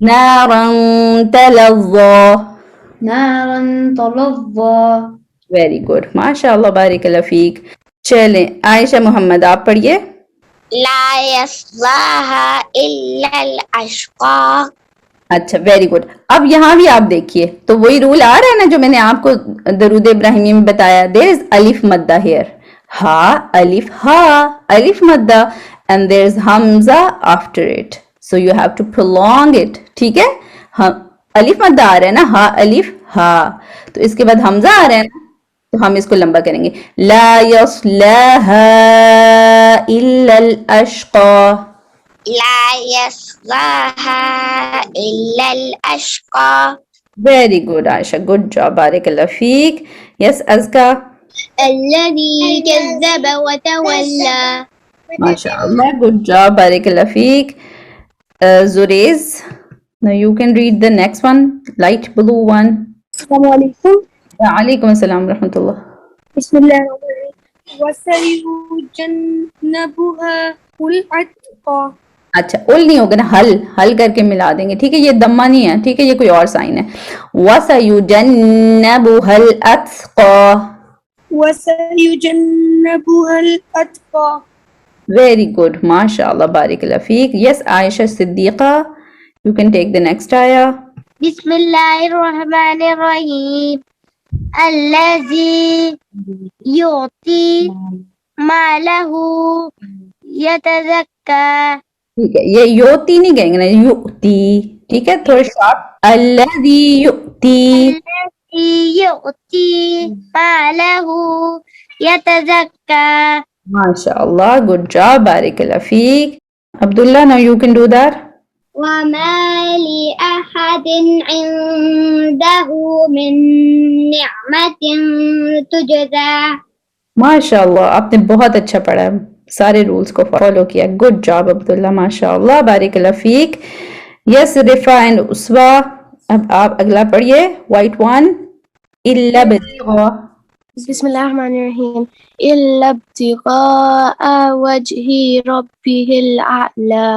نَارًا تَلَظَّىٰ. ویری گڈ, ماشاء اللہ, بارک اللہ فیک. چلیں عائشہ محمد آپ پڑھیے. لا يصلاها إلا الأشقى. اچھا, ویری گڈ. اب یہاں بھی آپ دیکھیے, تو وہی رول آ رہا ہے نا جو میں نے آپ کو درود ابراہیمی میں بتایا. دیر از الف مدہ ہیئر, ہا الف, ہا الف مدہ, اینڈ دیر از حمزہ after it, so you have to prolong it. ٹھیک ہے, الف مدہ آ رہا ہے نا, ہا الف ہا, تو اس کے بعد حمزہ آ رہا ہے نا, تو ہم اس کو لمبا کریں گے. لا یصلاها الا الاشقى. لا يصلاها إلا الأشقى. Very good, Aisha. Good job. بارک اللہ فیک. Yes, Azka. الذي كذب وتولى. ماشاء اللہ. Good job. بارک اللہ fake. Zurez. Now you can read the next one. Light blue one. السلام علیکم. وعلیکم السلام ورحمۃ اللہ. بسم اللہ الرحمن الرحیم. وَسَيُجَنَّبُهَا الْأَتْقَى. اچھا, اول نہیں ہوگا نا, حل کر کے ملا دیں گے, ٹھیک ہے, یہ دمہ نہیں ہے, ٹھیک ہے, یہ کوئی اور سائن ہے. وَسَيُجَنَّبُهَا الْأَتْقَى. وسيجنبها الأتقى. Very good. MashaAllah. Barakallah feek. Yes, Aisha Siddiqa. You can take the next ayah. بسم الله الرحمن الرحيم الذي يعطي ماله يتزكى. ٹھیک ہے، یہ یوتی نہیں کہیں گے نا، یؤتی. ٹھیک ہے، تھوڑا شارپ. الذی یؤتی. الذي يعطي ماله يتزكى. MashaAllah. Good job. Barakallah feek. Abdullah, now you can do that. وما لأحد عنده من نعمة تجزى. ماشاء اللہ، آپ نے بہت اچھا پڑھا ہے، سارے رولز کو فالو کیا. گڈ جاب عبداللہ، ماشاء اللہ. بارک اللہ فیک. Yes رفا and اسوا. اب آپ اگلا پڑھیے، وائٹ ون. الا ابتغاء. بسم الله الرحمن الرحيم إلا ابتغاء وجه ربه الأعلى.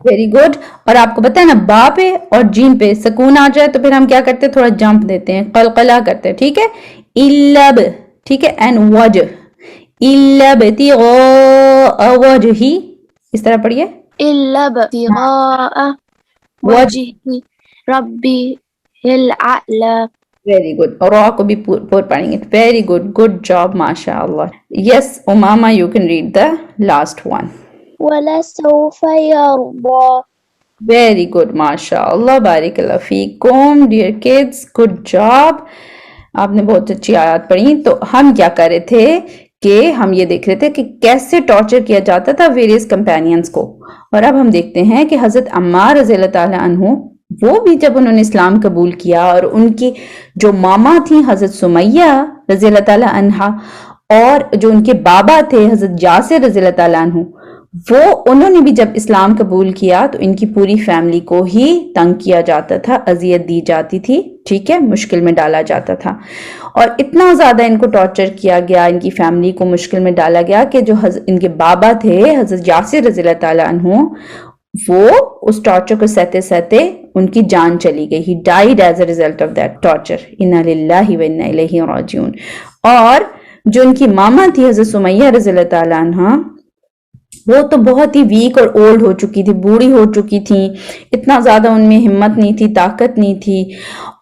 Very good. اور آپ کو پتہ ہے نا، با پہ اور جیم پہ سکون آ جائے تو پھر ہم کیا کرتے ہیں، تھوڑا جمپ دیتے ہیں، قلقلہ کرتے ہیں. ٹھیک ہے، الب. ٹھیک ہے، اینڈ وجہ. الا ابتغاء وجہ. اس طرح پڑھیے، إلا ابتغاء وجه ربه الأعلى. Very good. اور را کو بھی پور پڑھیں گے. ویری گڈ، گڈ جاب، ماشاء اللہ. Yes Umama, you can read the last one. ولسوف يرضى. ویری گڈ، ماشاء اللہ. بارک اللہ فیکم ڈیئر کڈس، گڈ جاب. آپ نے بہت اچھی آیات پڑھی. تو ہم کیا کر رہے تھے کہ ہم یہ دیکھ رہے تھے کہ کیسے ٹارچر کیا جاتا تھا ویریس کمپینینز کو. اور اب ہم دیکھتے ہیں کہ حضرت عمار رضی اللہ تعالیٰ عنہ، وہ بھی جب انہوں نے اسلام قبول کیا اور ان کی جو ماما تھیں حضرت سمیہ رضی اللہ تعالیٰ عنہ، اور جو ان کے بابا تھے حضرت یاسر رضی اللہ تعالیٰ عنہ، وہ انہوں نے بھی جب اسلام قبول کیا تو ان کی پوری فیملی کو ہی تنگ کیا جاتا تھا، اذیت دی جاتی تھی. ٹھیک ہے، مشکل میں ڈالا جاتا تھا. اور اتنا زیادہ ان کو ٹارچر کیا گیا، ان کی فیملی کو مشکل میں ڈالا گیا کہ جو ان کے بابا تھے حضرت یاسر رضی اللہ تعالیٰ عنہ، وہ اس ٹارچر کو سہتے سہتے ان کی جان چلی گئی. ہی died as a result of that torture. انا للہ و انا الیہ راجعون. اور جو ان کی ماما تھی حضرت سمیہ رضی اللہ تعالیٰ عنہ، وہ تو بہت ہی ویک اور اولڈ ہو چکی تھی، بوڑھی ہو چکی تھی. اتنا زیادہ ان میں ہمت نہیں تھی، طاقت نہیں تھی.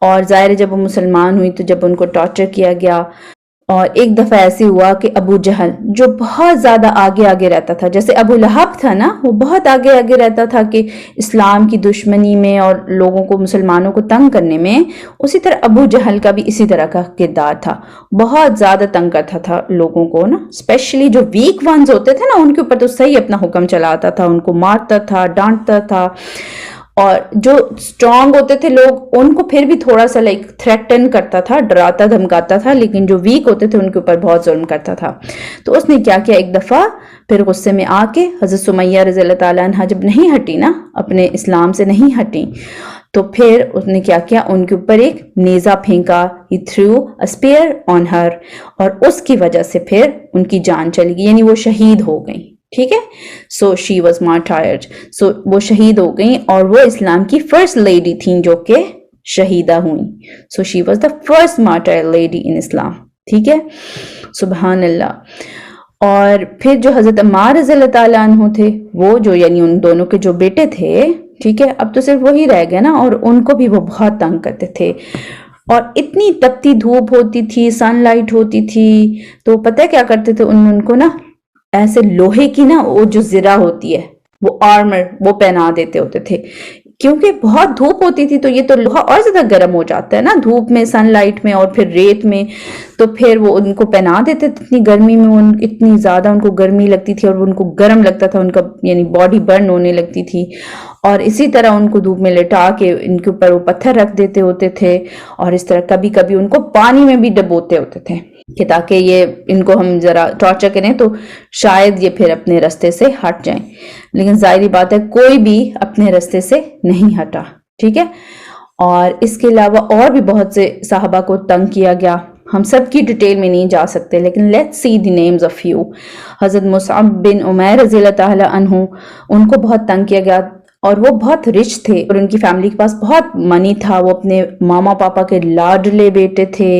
اور ظاہر جب وہ مسلمان ہوئی تو جب ان کو ٹارچر کیا گیا، اور ایک دفعہ ایسے ہوا کہ ابو جہل جو بہت زیادہ آگے آگے رہتا تھا، جیسے ابو لہب تھا نا، وہ بہت آگے آگے رہتا تھا کہ اسلام کی دشمنی میں اور لوگوں کو، مسلمانوں کو تنگ کرنے میں، اسی طرح ابو جہل کا بھی اسی طرح کا کردار تھا. بہت زیادہ تنگ کرتا تھا لوگوں کو نا، اسپیشلی جو ویک ونز ہوتے تھے نا، ان کے اوپر تو صحیح اپنا حکم چلاتا تھا، ان کو مارتا تھا، ڈانٹتا تھا. اور جو اسٹرانگ ہوتے تھے لوگ، ان کو پھر بھی تھوڑا سا تھریٹن کرتا تھا، ڈراتا دھمکاتا تھا، لیکن جو ویک ہوتے تھے ان کے اوپر بہت ظلم کرتا تھا. تو اس نے کیا کیا، ایک دفعہ پھر غصے میں آ کے حضرت سمیہ رضی اللہ تعالیٰ عنہ جب نہیں ہٹی نا، اپنے اسلام سے نہیں ہٹی، تو پھر اس نے کیا کیا، ان کے اوپر ایک نیزہ پھینکا. He threw a spear on her. اور اس کی وجہ سے پھر ان کی جان چلی گئی، یعنی وہ شہید ہو گئی. ٹھیک ہے، سو شی واز martyred. سو وہ شہید ہو گئیں، اور وہ اسلام کی فرسٹ لیڈی تھیں جو کہ شہیدہ ہوئیں. So she was the first martyred lady in Islam. ٹھیک ہے، سبحان اللہ. اور پھر جو حضرت عمار رضی اللہ تعالیٰ عنہ تھے، وہ جو یعنی ان دونوں کے جو بیٹے تھے، ٹھیک ہے، اب تو صرف وہی رہ گئے نا، اور ان کو بھی وہ بہت تنگ کرتے تھے. اور اتنی تپتی دھوپ ہوتی تھی، سن لائٹ ہوتی تھی، تو پتہ کیا کرتے تھے، ان کو نا ایسے لوہے کی نا وہ جو زرہ ہوتی ہے، وہ آرمر، وہ پہنا دیتے ہوتے تھے، کیونکہ بہت دھوپ ہوتی تھی. تو یہ تو لوہا اور زیادہ گرم ہو جاتا ہے نا دھوپ میں، سن لائٹ میں، اور پھر ریت میں. تو پھر وہ ان کو پہنا دیتے تھے. اتنی گرمی میں اتنی زیادہ ان کو گرمی لگتی تھی، اور ان کو گرم لگتا تھا، ان کا یعنی باڈی برن ہونے لگتی تھی. اور اسی طرح ان کو دھوپ میں لٹا کے ان کے اوپر وہ پتھر رکھ دیتے ہوتے تھے، اور اس طرح کبھی کبھی ان کو پانی میں بھی ڈبوتے ہوتے تھے کہ تاکہ یہ ان کو ہم ذرا ٹارچر کریں تو شاید یہ پھر اپنے رستے سے ہٹ جائیں. لیکن ظاہری بات ہے کوئی بھی اپنے رستے سے نہیں ہٹا. ٹھیک ہے، اور اس کے علاوہ اور بھی بہت سے صحابہ کو تنگ کیا گیا. ہم سب کی ڈیٹیل میں نہیں جا سکتے، لیکن let's see the names of few. حضرت مصعب بن عمیر رضی اللہ تعالیٰ عنہ، ان کو بہت تنگ کیا گیا. اور وہ بہت رچ تھے اور ان کی فیملی کے پاس بہت منی تھا. وہ اپنے ماما پاپا کے لاڈلے بیٹے تھے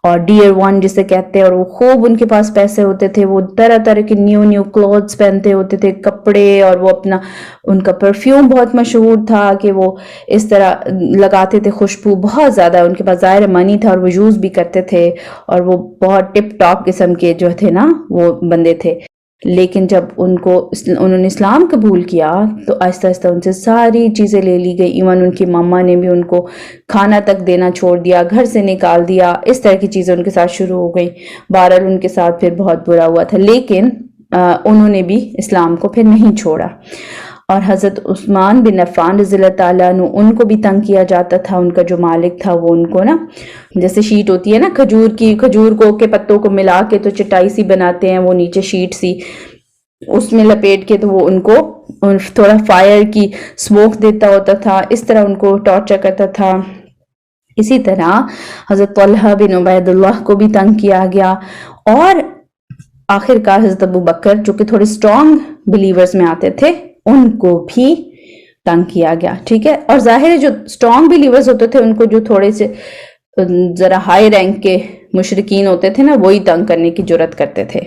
اور ڈیئر ون جسے کہتے ہیں, اور وہ خوب ان کے پاس پیسے ہوتے تھے. وہ طرح طرح کے نیو کلوتھس پہنتے ہوتے تھے, کپڑے, اور وہ اپنا ان کا پرفیوم بہت مشہور تھا کہ وہ اس طرح لگاتے تھے خوشبو بہت زیادہ. ان کے پاس ظاہر منی تھا اور وہ یوز بھی کرتے تھے, اور وہ بہت ٹپ ٹاپ قسم کے جو تھے نا وہ بندے تھے. لیکن جب انہوں نے اسلام قبول کیا تو آہستہ آہستہ ان سے ساری چیزیں لے لی گئی. ایون ان کی ماما نے بھی ان کو کھانا تک دینا چھوڑ دیا, گھر سے نکال دیا. اس طرح کی چیزیں ان کے ساتھ شروع ہو گئی. بہرحال ان کے ساتھ پھر بہت برا ہوا تھا, لیکن انہوں نے بھی اسلام کو پھر نہیں چھوڑا. اور حضرت عثمان بن عفان رضی اللہ تعالیٰ عنہ, ان کو بھی تنگ کیا جاتا تھا. ان کا جو مالک تھا وہ ان کو نا, جیسے شیٹ ہوتی ہے نا کھجور کو کے پتوں کو ملا کے تو چٹائی سی بناتے ہیں, وہ نیچے شیٹ سی اس میں لپیٹ کے, تو وہ ان کو تھوڑا فائر کی سموک دیتا ہوتا تھا. اس طرح ان کو ٹارچر کرتا تھا. اسی طرح حضرت طلحہ بن عبید اللہ کو بھی تنگ کیا گیا, اور آخر کار حضرت ابو بکر جو کہ تھوڑے اسٹرانگ بلیورز میں آتے تھے ان کو بھی تنگ کیا گیا. ٹھیک ہے, اور ظاہر ہے جو اسٹرانگ بلیورز ہوتے تھے ان کو جو تھوڑے سے ذرا ہائی رینک کے مشرکین ہوتے تھے نا وہی تنگ کرنے کی جرات کرتے تھے.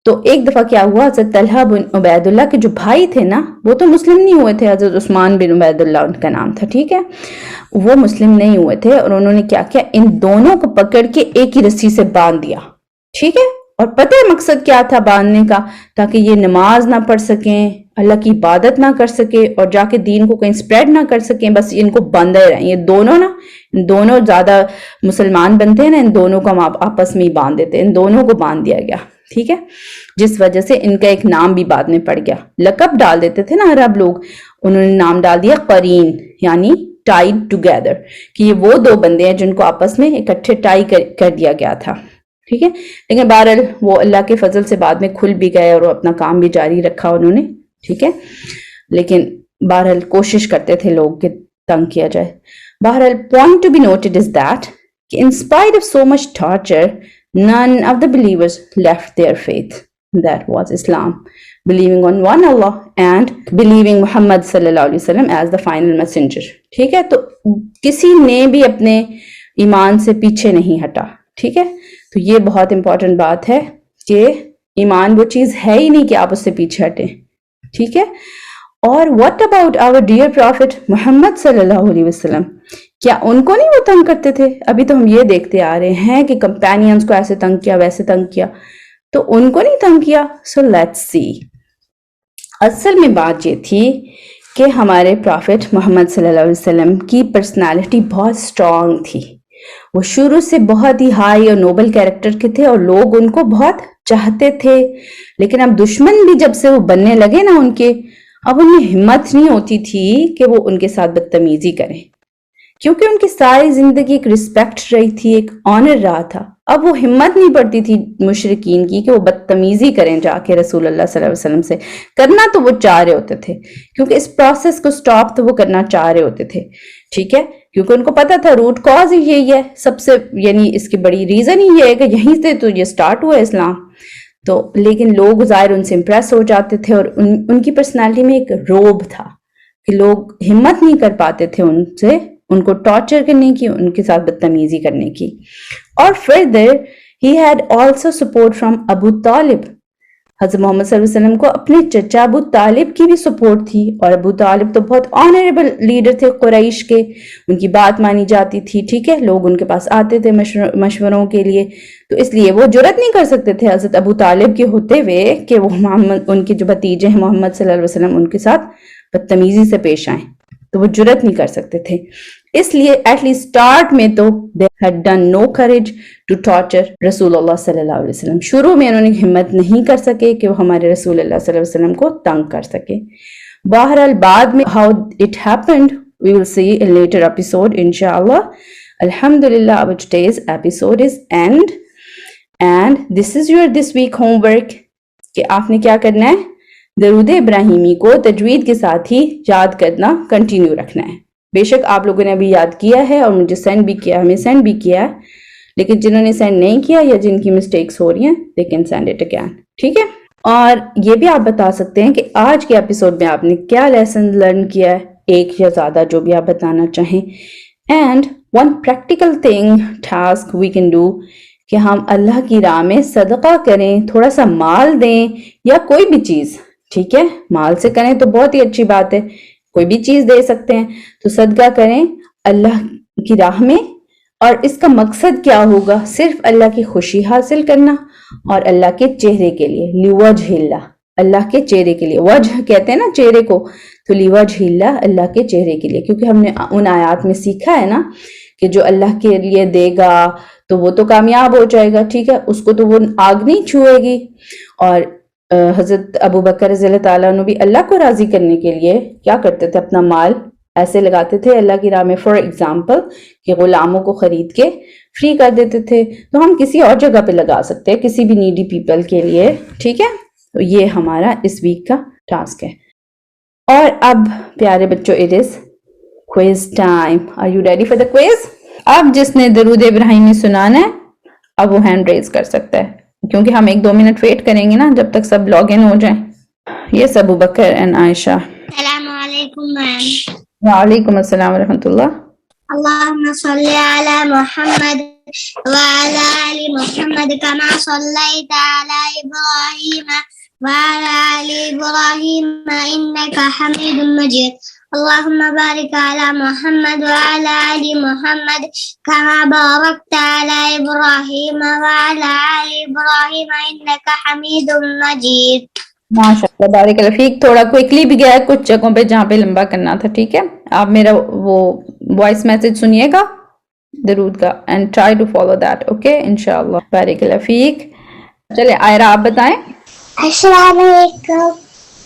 تو ایک دفعہ کیا ہوا, حضرت طلحہ بن عبید اللہ کے جو بھائی تھے نا وہ تو مسلم نہیں ہوئے تھے. حضرت عثمان بن عبید اللہ ان کا نام تھا. ٹھیک ہے, وہ مسلم نہیں ہوئے تھے, اور انہوں نے کیا کیا, ان دونوں کو پکڑ کے ایک ہی رسی سے باندھ دیا. ٹھیک ہے, اور پتہ ہے مقصد کیا تھا باندھنے کا, تاکہ یہ نماز نہ پڑھ سکیں, اللہ کی عبادت نہ کر سکے, اور جا کے دین کو کہیں سپریڈ نہ کر سکیں. بس ان کو باندھے رہیں. یہ دونوں نا, ان دونوں زیادہ مسلمان بنتے ہیں نا, ان دونوں کو ہم آپس میں ہی باندھ دیتے ہیں. ان دونوں کو باندھ دیا گیا. ٹھیک ہے, جس وجہ سے ان کا ایک نام بھی بعد میں پڑ گیا. لقب ڈال دیتے تھے نا عرب لوگ, انہوں نے نام ڈال دیا قرین, یعنی ٹائڈ ٹوگیدر, کہ یہ وہ دو بندے ہیں جن کو آپس میں اکٹھے ٹائی کر دیا گیا تھا. ٹھیک ہے, لیکن بہرحال وہ اللہ کے فضل سے بعد میں کھل بھی گئے اور وہ اپنا کام بھی جاری رکھا انہوں نے. ٹھیک ہے, لیکن بہرحال کوشش کرتے تھے لوگ کہ تنگ کیا جائے. بہرحال point to be noted is that in spite of so much torture, none of the believers left their faith. That was Islam, believing on one Allah and believing Muhammad sallallahu alaihi wasallam as the final messenger. ٹھیک ہے, تو کسی نے بھی اپنے ایمان سے پیچھے نہیں ہٹا. ٹھیک ہے, تو یہ بہت امپورٹنٹ بات ہے کہ ایمان وہ چیز ہے ہی نہیں کہ آپ اس سے پیچھے ہٹیں. ٹھیک ہے, اور what about our dear prophet محمد صلی اللہ علیہ وسلم, کیا ان کو نہیں وہ تنگ کرتے تھے؟ ابھی تو ہم یہ دیکھتے آ رہے ہیں کہ کمپینینز کو ایسے تنگ کیا ویسے تنگ کیا, تو ان کو نہیں تنگ کیا. So let's see. اصل میں بات یہ تھی کہ ہمارے پرافٹ محمد صلی اللہ علیہ وسلم کی پرسنالٹی بہت اسٹرانگ تھی. وہ شروع سے بہت ہی ہائی اور نوبل کیریکٹر کے تھے, اور لوگ ان کو بہت چاہتے تھے. لیکن اب دشمن بھی جب سے وہ بننے لگے نا ان کے, اب ان میں ہمت نہیں ہوتی تھی کہ وہ ان کے ساتھ بدتمیزی کریں, کیونکہ ان کی ساری زندگی ایک رسپیکٹ رہی تھی, ایک آنر رہا تھا. اب وہ ہمت نہیں پڑتی تھی مشرکین کی کہ وہ بدتمیزی کریں جا کے رسول اللہ صلی اللہ علیہ وسلم سے. کرنا تو وہ چاہ رہے ہوتے تھے, کیونکہ اس پروسیس کو سٹاپ تو وہ کرنا چاہ رہے ہوتے تھے. ٹھیک ہے, کیونکہ ان کو پتا تھا روٹ کاز ہی یہی ہے سب سے, یعنی اس کی بڑی ریزن ہی یہ ہے کہ یہیں سے تو یہ سٹارٹ ہوا اسلام. تو لیکن لوگ ظاہر ان سے امپریس ہو جاتے تھے, اور ان کی پرسنالٹی میں ایک روب تھا کہ لوگ ہمت نہیں کر پاتے تھے ان سے, ان کو ٹارچر کرنے کی, ان کے ساتھ بدتمیزی کرنے کی. اور further he had also support from ابو طالب. حضرت محمد صلی اللہ علیہ وسلم کو اپنے چچا ابو طالب کی بھی سپورٹ تھی, اور ابو طالب تو بہت آنریبل لیڈر تھے قریش کے, ان کی بات مانی جاتی تھی. ٹھیک ہے, لوگ ان کے پاس آتے تھے مشوروں کے لیے, تو اس لیے وہ جرات نہیں کر سکتے تھے حضرت ابو طالب کے ہوتے ہوئے کہ وہ ان کے جو بھتیجے ہیں محمد صلی اللہ علیہ وسلم ان کے ساتھ بدتمیزی سے پیش آئیں, تو وہ جرات نہیں کر سکتے تھے. اس لیے ایٹ لیسٹ اسٹارٹ میں تو they had done no courage to torture رسول اللہ صلی اللہ علیہ وسلم. شروع میں انہوں نے ہمت نہیں کر سکے کہ وہ ہمارے رسول اللہ صلی اللہ علیہ وسلم کو تنگ کر سکے. بہرحال بعد میں how it happened we will see in later episode inshallah. Alhamdulillah, our today's episode is end, and this is your this week homework کہ آپ نے کیا کرنا ہے, درود ابراہیمی کو تجوید کے ساتھ ہی یاد کرنا کنٹینیو رکھنا ہے. بے شک آپ لوگوں نے ابھی یاد کیا ہے اور مجھے سینڈ بھی کیا, ہمیں سینڈ بھی کیا ہے, لیکن جنہوں نے سینڈ نہیں کیا یا جن کی مسٹیکس ہو رہی ہیں they can send it again. ٹھیک ہے, اور یہ بھی آپ بتا سکتے ہیں کہ آج کے ایپیسوڈ میں آپ نے کیا لیسن لرن کیا ہے, ایک یا زیادہ جو بھی آپ بتانا چاہیں. And one practical thing task we can do کہ ہم اللہ کی راہ میں صدقہ کریں, تھوڑا سا مال دیں یا کوئی بھی چیز. ٹھیک ہے, مال سے کریں تو بہت ہی اچھی بات ہے, کوئی بھی چیز دے سکتے ہیں, تو صدقہ کریں اللہ کی راہ میں. اور اس کا مقصد کیا ہوگا؟ صرف اللہ کی خوشی حاصل کرنا اور اللہ کے چہرے کے لیے, لیوجہ اللہ, اللہ کے چہرے کے لیے. وجہ کہتے ہیں نا چہرے کو, تو لیوجہ اللہ, اللہ کے چہرے کے لیے. کیونکہ ہم نے ان آیات میں سیکھا ہے نا کہ جو اللہ کے لیے دے گا تو وہ تو کامیاب ہو جائے گا. ٹھیک ہے, اس کو تو وہ آگ نہیں چھوئے گی. اور حضرت ابو بکر رضی اللہ تعالیٰ عنہ بھی اللہ کو راضی کرنے کے لیے کیا کرتے تھے؟ اپنا مال ایسے لگاتے تھے اللہ کی راہ میں. فار ایگزامپل کہ غلاموں کو خرید کے فری کر دیتے تھے. تو ہم کسی اور جگہ پہ لگا سکتے ہیں, کسی بھی نیڈی پیپل کے لیے. ٹھیک ہے, تو یہ ہمارا اس ویک کا ٹاسک ہے. اور اب پیارے بچوں, it is quiz time. Are you ready for the quiz? اب جس نے درود ابراہیمی سنانا ہے اب وہ ہینڈ ریز کر سکتا ہے, کیونکہ ہم 1-2 منٹ ویٹ کریں گے نا جب تک سب لاگ ان ہو جائیں. یس ابو بکر اینڈ عائشہ. السلام علیکم میم. وعلیکم السلام ورحمۃ اللہ. اللهم صل على محمد وعلى آل محمد كما صليت على إبراهيم وعلى آل إبراهيم إنك حميد مجيد. اللهم بارك على محمد وعلى آل محمد كما باركت على إبراهيم وعلى آل إبراهيم إنك حميد مجيد. ماشاء اللہ بارک اللہ فیک. تھوڑا کوئکلی بھی گیا ہے کچھ جگہوں پہ جہاں پہ لمبا کرنا تھا. ٹھیک ہے, آپ میرا وہ وائس میسج سنیے گا درود کا and try to follow that. Okay انشاءاللہ. بارک اللہ فیک. چلے آئرہ آپ بتائیں. السلام علیکم.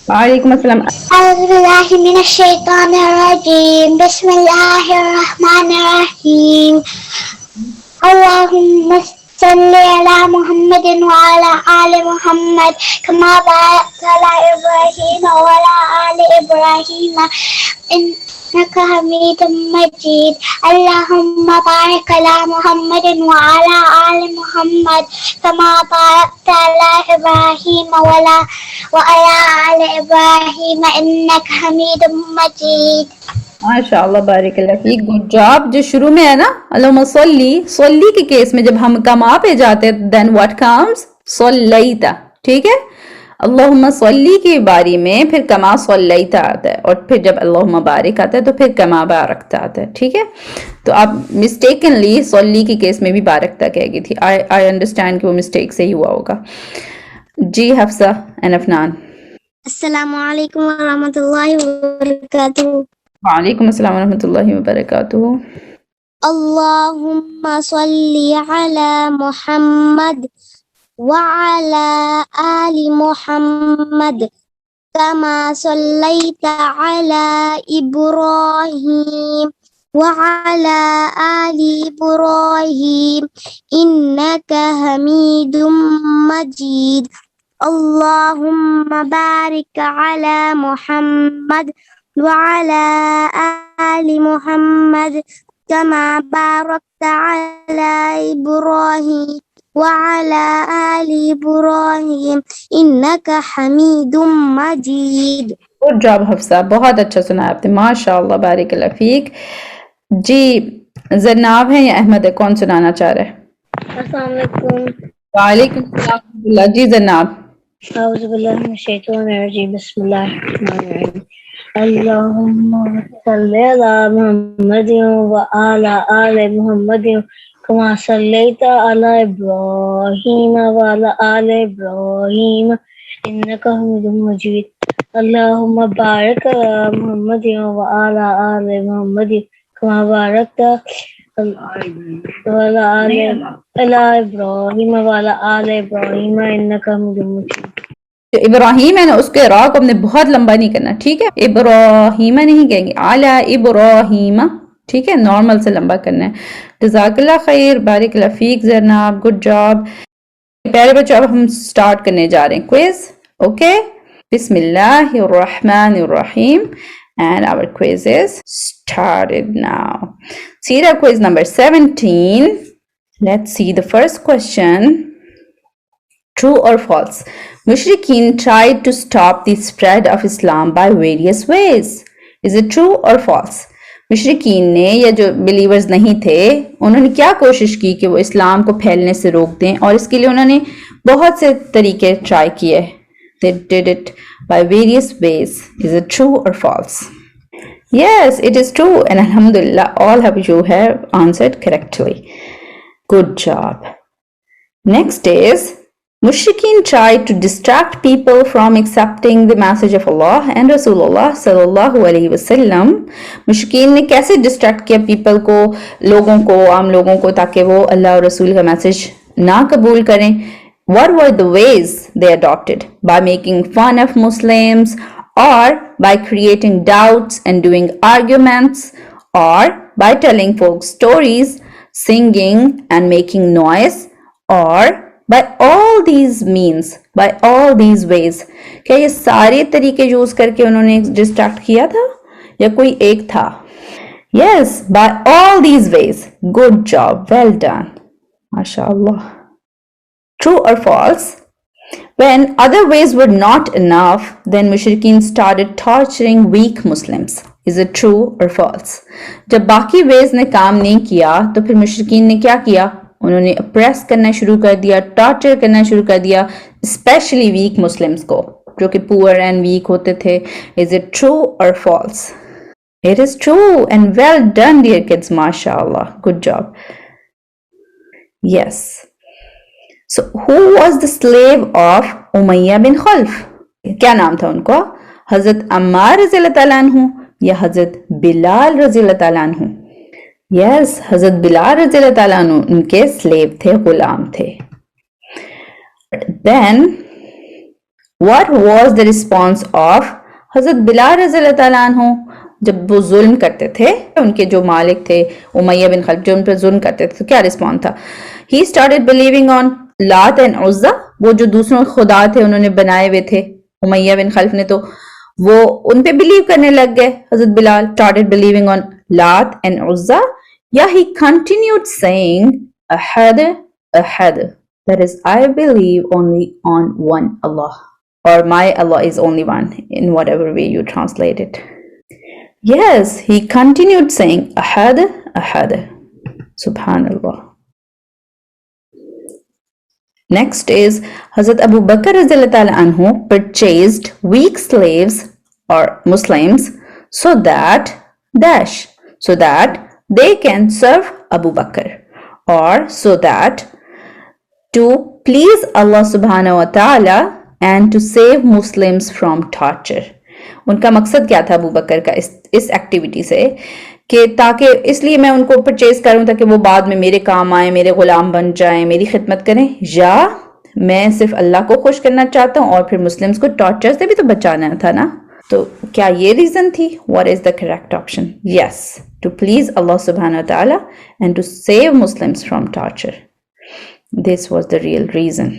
وعلیکم السلام. اعوذ باللہ من الشیطان الرجیم. بسم اللہ الرحمن الرحیم. اللہم صل علی محمد وعلى آل محمد كما باركت على إبراهيم وعلى آل إبراهيم إنك حميد مجيد. اللهم بارك على محمد وعلى آل محمد كما باركت على إبراهيم وعلى آل إبراهيم إنك حميد مجيد. ماشاء اللہ بارک اللہ فیک. Good job. جو شروع میں ہے نا اللہم صلی کے کیس میں جب ہم کما پہ جاتے دین واٹ کمز صلیتا. ٹھیک ہے, اللہم صلی کی باری میں پھر کما صلیتا آتا ہے, اور پھر جب اللہم بارک آتا ہے تو پھر کما بارکتا آتا ہے. ٹھیک ہے, تو آپ مسٹیکنلی صلی کے کیس میں بھی بارکتا کہہ گئی تھی. آئی انڈرسٹینڈ کہ وہ مسٹیک سے ہی ہوا ہوگا. جی حفصہ اینڈ افنان. السلام علیکم ورحمۃ اللہ وبرکاتہ. وعلیکم السلام ورحمۃ اللہ وبرکاتہ. اللهم صل على محمد وعلى آل محمد كما صليت على إبراهيم وعلى آل إبراهيم إنك حميد مجيد. اللهم بارك على محمد وعلى آل محمد كما باركت على إبراهيم وعلى آل إبراهيم إنك حميد مجيد. گڈ جاب حفصہ, بہت اچھا سنا آپ نے, ماشاء اللہ بارک اللہ فیک. جی زناب ہے یا احمد ہے, کون سنانا چاہ رہے ہیں؟ السلام علیکم. وعلیکم السلام ورحمۃ اللہ. جی زناب. اعوذ باللہ من الشیطان الرجیم. بسم اللہ الرحمن الرحیم. اللہم صلی علی محمد وعلی آل محمد کما صلیت علی ابراہیم وعلی آل ابراہیم انک حمید مجید. اللہم بارک علی محمد وعلی آل محمد کما بارکت علی ابراہیم وعلی آل ابراہیم انک حمید مجید. جو ابراہیم ہے نا اس کے را کو ہم نے بہت لمبا نہیں کرنا. ٹھیک ہے, ابراہیم نہیں کہیں گے, اعلی ابراہیم. ٹھیک ہے, نارمل سے لمبا کرنا ہے. جزاک اللہ خیر, بارک اللہ فیک زرناب, گڈ جاب. پیارے بچوں اب ہم سٹارٹ کرنے جا رہے ہیں کوئز. اوکے, بسم اللہ الرحمن الرحیم. And our quiz is started now. Sira quiz number 17. Let's see the first question. True or false? Mushrikeen tried to stop the spread of Islam by various ways. Is it true or false? مشرکین نے یا جو believers نہیں تھے انہوں نے کیا کوشش کی کہ وہ اسلام کو پھیلنے سے روک دیں اور اس کے لیے انہوں نے بہت سے طریقے ٹرائی کیے. They did it by various ways. Is it true or false? Yes, it is true, and alhamdulillah all of you have answered correctly. Good job. Next is Mushrikeen tried to distract people from accepting the message of Allah and Rasulullah sallallahu alaihi wasallam. Mushrikeen نے کیسے distract کیا people کو, لوگوں کو, عام لوگوں کو, تاکہ وہ اللہ اور رسول کا message نہ قبول کریں. What were the ways they adopted? By making fun of Muslims, or by creating doubts and doing arguments, or by telling folks stories, singing and making noise, or by all these means, by all these ways. کیا یہ سارے طریقے use کر کے انہوں نے distract کیا تھا یا کوئی ایک تھا؟ Yes, by all these ways. Good job, well done. MashaAllah. True or false? When other ways were not enough, then Mushrikeen started torturing weak Muslims. Is it true or false? جب باقی ways نے کام نہیں کیا تو پھر مشرکین نے کیا کیا؟ انہوں نے اپریس کرنا شروع کر دیا, ٹارچر کرنا شروع کر دیا, اسپیشلی ویک مسلمس کو جو کہ پور اینڈ ویک ہوتے تھے. Is it true or false? It is true, and well done dear kids, mashallah. Good job. Yes. So who was the slave of Umayya bin Khalf? کیا نام تھا ان کو؟ حضرت عمار رضی اللہ تعالیٰ عنہ یا حضرت بلال رضی اللہ تعالیٰ عنہ؟ Yes, حضرت بلال رضی اللہ تعالیٰ عنہ ان کے سلیو تھے, غلام تھے. Then, what was the response of حضرت بلال رضی اللہ تعالیٰ عنہ جب وہ ظلم کرتے تھے؟ ان کے جو مالک تھے امیہ بن خلف جو ان پر ظلم کرتے تھے تو کیا رسپانس تھا؟ He started believing on لات and عزا, وہ جو دوسروں خدا تھے انہوں نے بنائے ہوئے تھے امیہ بن خلف نے, تو وہ ان پہ بلیو کرنے لگ گئے. حضرت بلال started believing on لات and عزا. Yeah, he continued saying, Ahad, Ahad. That is, I believe only on one Allah. Or my Allah is only one, in whatever way you translate it. Yes, he continued saying, Ahad, Ahad. Subhanallah. Next is, Hazrat Abu Bakr Radhiyallahu Ta'ala Anhu purchased weak slaves or Muslims so that they can serve Abu Bakr, or so that to please Allah subhanahu wa ta'ala and to save Muslims from torture. ان کا مقصد کیا تھا ابو بکر کا اس activity سے کہ تاکہ اس لیے میں ان کو پرچیز کروں تاکہ وہ بعد میں میرے کام آئیں, میرے غلام بن جائیں, میری خدمت کریں, یا میں صرف اللہ کو خوش کرنا چاہتا ہوں اور پھر مسلمس کو ٹارچر سے بھی تو بچانا تھا نا. تو کیا یہ ریزن تھی؟ What is the correct option? Yes, to please Allah subhanahu wa ta'ala and to save Muslims from torture. This was the real reason.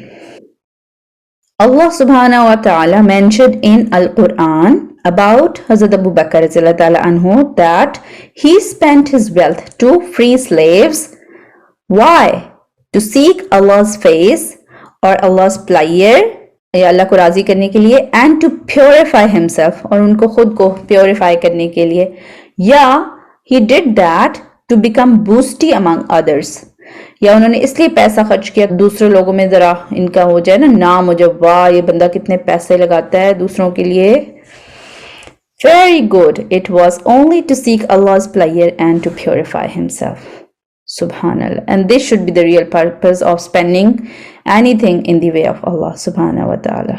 Allah subhanahu wa ta'ala mentioned in Al-Quran about Hazrat Abu Bakr radhiyallahu ta'ala anhu that he spent his wealth to free slaves. Why? To seek Allah's face or Allah's pleasure, یا اللہ کو راضی کرنے کے لیے, and to purify himself, اور ان کو خود کو پیوریفائی کرنے کے لیے, یا he did that to become boosty among others, یا انہوں نے اس لیے پیسہ خرچ کیا دوسرے لوگوں میں ذرا ان کا ہو جائے نا نام ہو جائے, واہ یہ بندہ کتنے پیسے لگاتا ہے دوسروں کے لیے. Very good. It was only to seek Allah's pleasure and to purify himself. Subhanallah. And this should be the real purpose of spending anything in the way of Allah subhanahu wa ta'ala.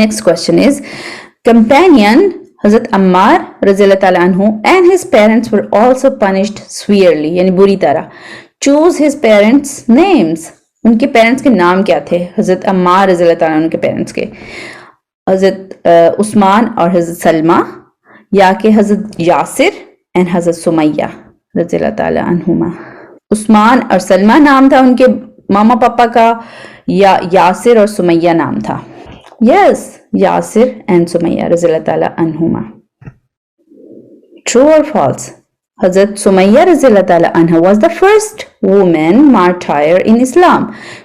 Next question is, companion Hazrat Ammar radhiyallahu ta'ala anhu and his parents were also punished severely, yani buri tarah. Choose his parents' names. ان کے parents کے نام کیا تھے؟ حضرت عمار رضی اللہ تعالیٰ عنہ کے پیرنٹس کے, حضرت عثمان اور حضرت سلمہ, یا کہ حضرت یاسر and حضرت سمیہ رضی اللہ تعالیٰ عنہما. عثمان اور سلمہ نام تھا ان کے ماما پاپا کا, یا یاسر اور سمیہ نام تھا؟ Yes, یاسر and سمیہ رضی اللہ تعالیٰ عنہما. True or false? Hazrat Sumayya Raziyallahu Ta'ala Anha was the first woman martyr in Islam.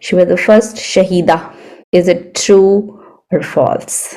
She was the first shahida. Is it true or false?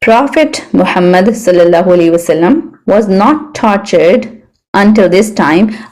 Prophet Muhammad sallallahu alaihi wasallam was not tortured until this time.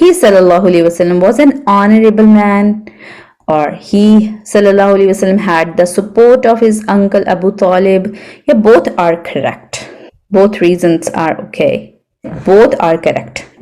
he sallallahu alaihi wasallam was an honorable man, or he sallallahu alaihi wasallam had the support of his uncle Abu Talib. Yeah, both are correct. Both reasons are okay. Both are correct.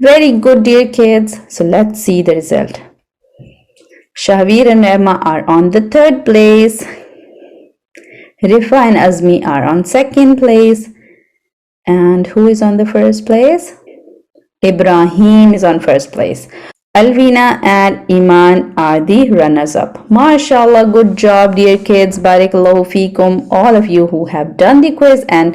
Very good, dear kids. So let's see the result. Shahveer and Emma are on the third place. Rifa and Azmi are on second place. And who is on the first place? Ibrahim is on first place. Alvina and Iman are the runners up. MashaAllah, good job, dear kids. Barakallahu feekum. All of you who have done the quiz and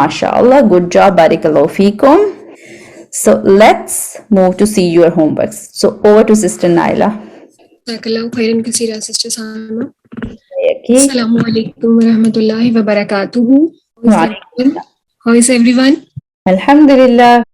MashaAllah, good job. Barakallahu feekum. So let's move to see your homeworks. So over to Sister Naila. Jazakallahu khairan kaseera, Sister Salma. Okay. Assalamu alaikum wa rahmatullahi wa barakatuhu. How is everyone? Alhamdulillah.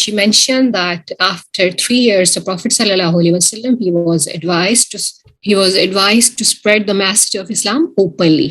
she mentioned that after 3 years the Prophet sallallahu alaihi wasallam he was advised to spread the message of Islam openly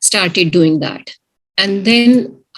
started doing that. And then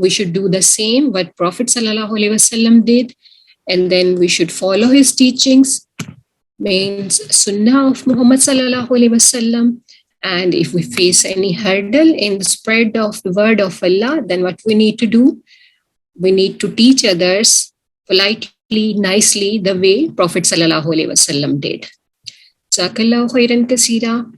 We should do the same what Prophet sallallahu alaihi wasallam did, and then we should follow his teachings, means sunnah of Muhammad sallallahu alaihi wasallam. And if we face any hurdle in the spread of the word of Allah, then what we need to do? We need to teach others politely, nicely, the way Prophet sallallahu alaihi wasallam did. Jazakallahu khairan kaseera.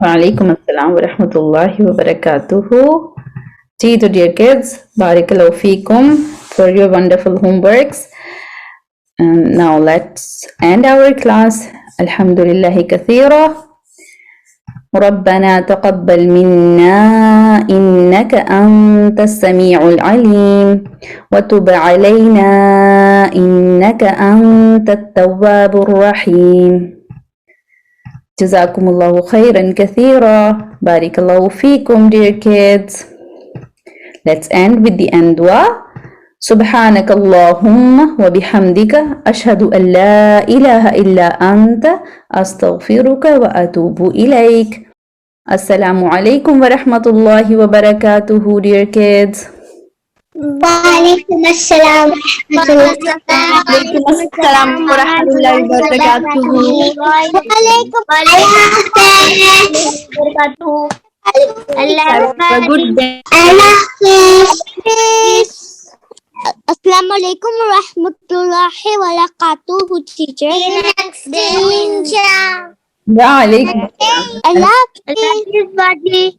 Walaikum assalam wa rahmatullahi wa barakatuhu. See to dear kids, barakallahu feekum for your wonderful homeworks. And now let's end our class. Alhamdulillahi kathira. ربنا تقبل منا إنك أنت السميع العليم وتب علينا إنك أنت التواب الرحيم. جزاكم الله خيرا كثيرا. بارك الله فيكم, dear kids. Let's end with the end dua. سبحانك اللهم وبحمدك أشهد أن لا إله إلا أنت أستغفرك وأتوب إليك. السلام عليكم ورحمة الله وبركاته, dear kids. وعليكم السلام ورحمة الله وبركاته. وعليكم Assalamu alaikum wa rahmatullahi wa barakatuh, teacher. Next day, inshallah. وعليكم Allah Hafiz, buddy.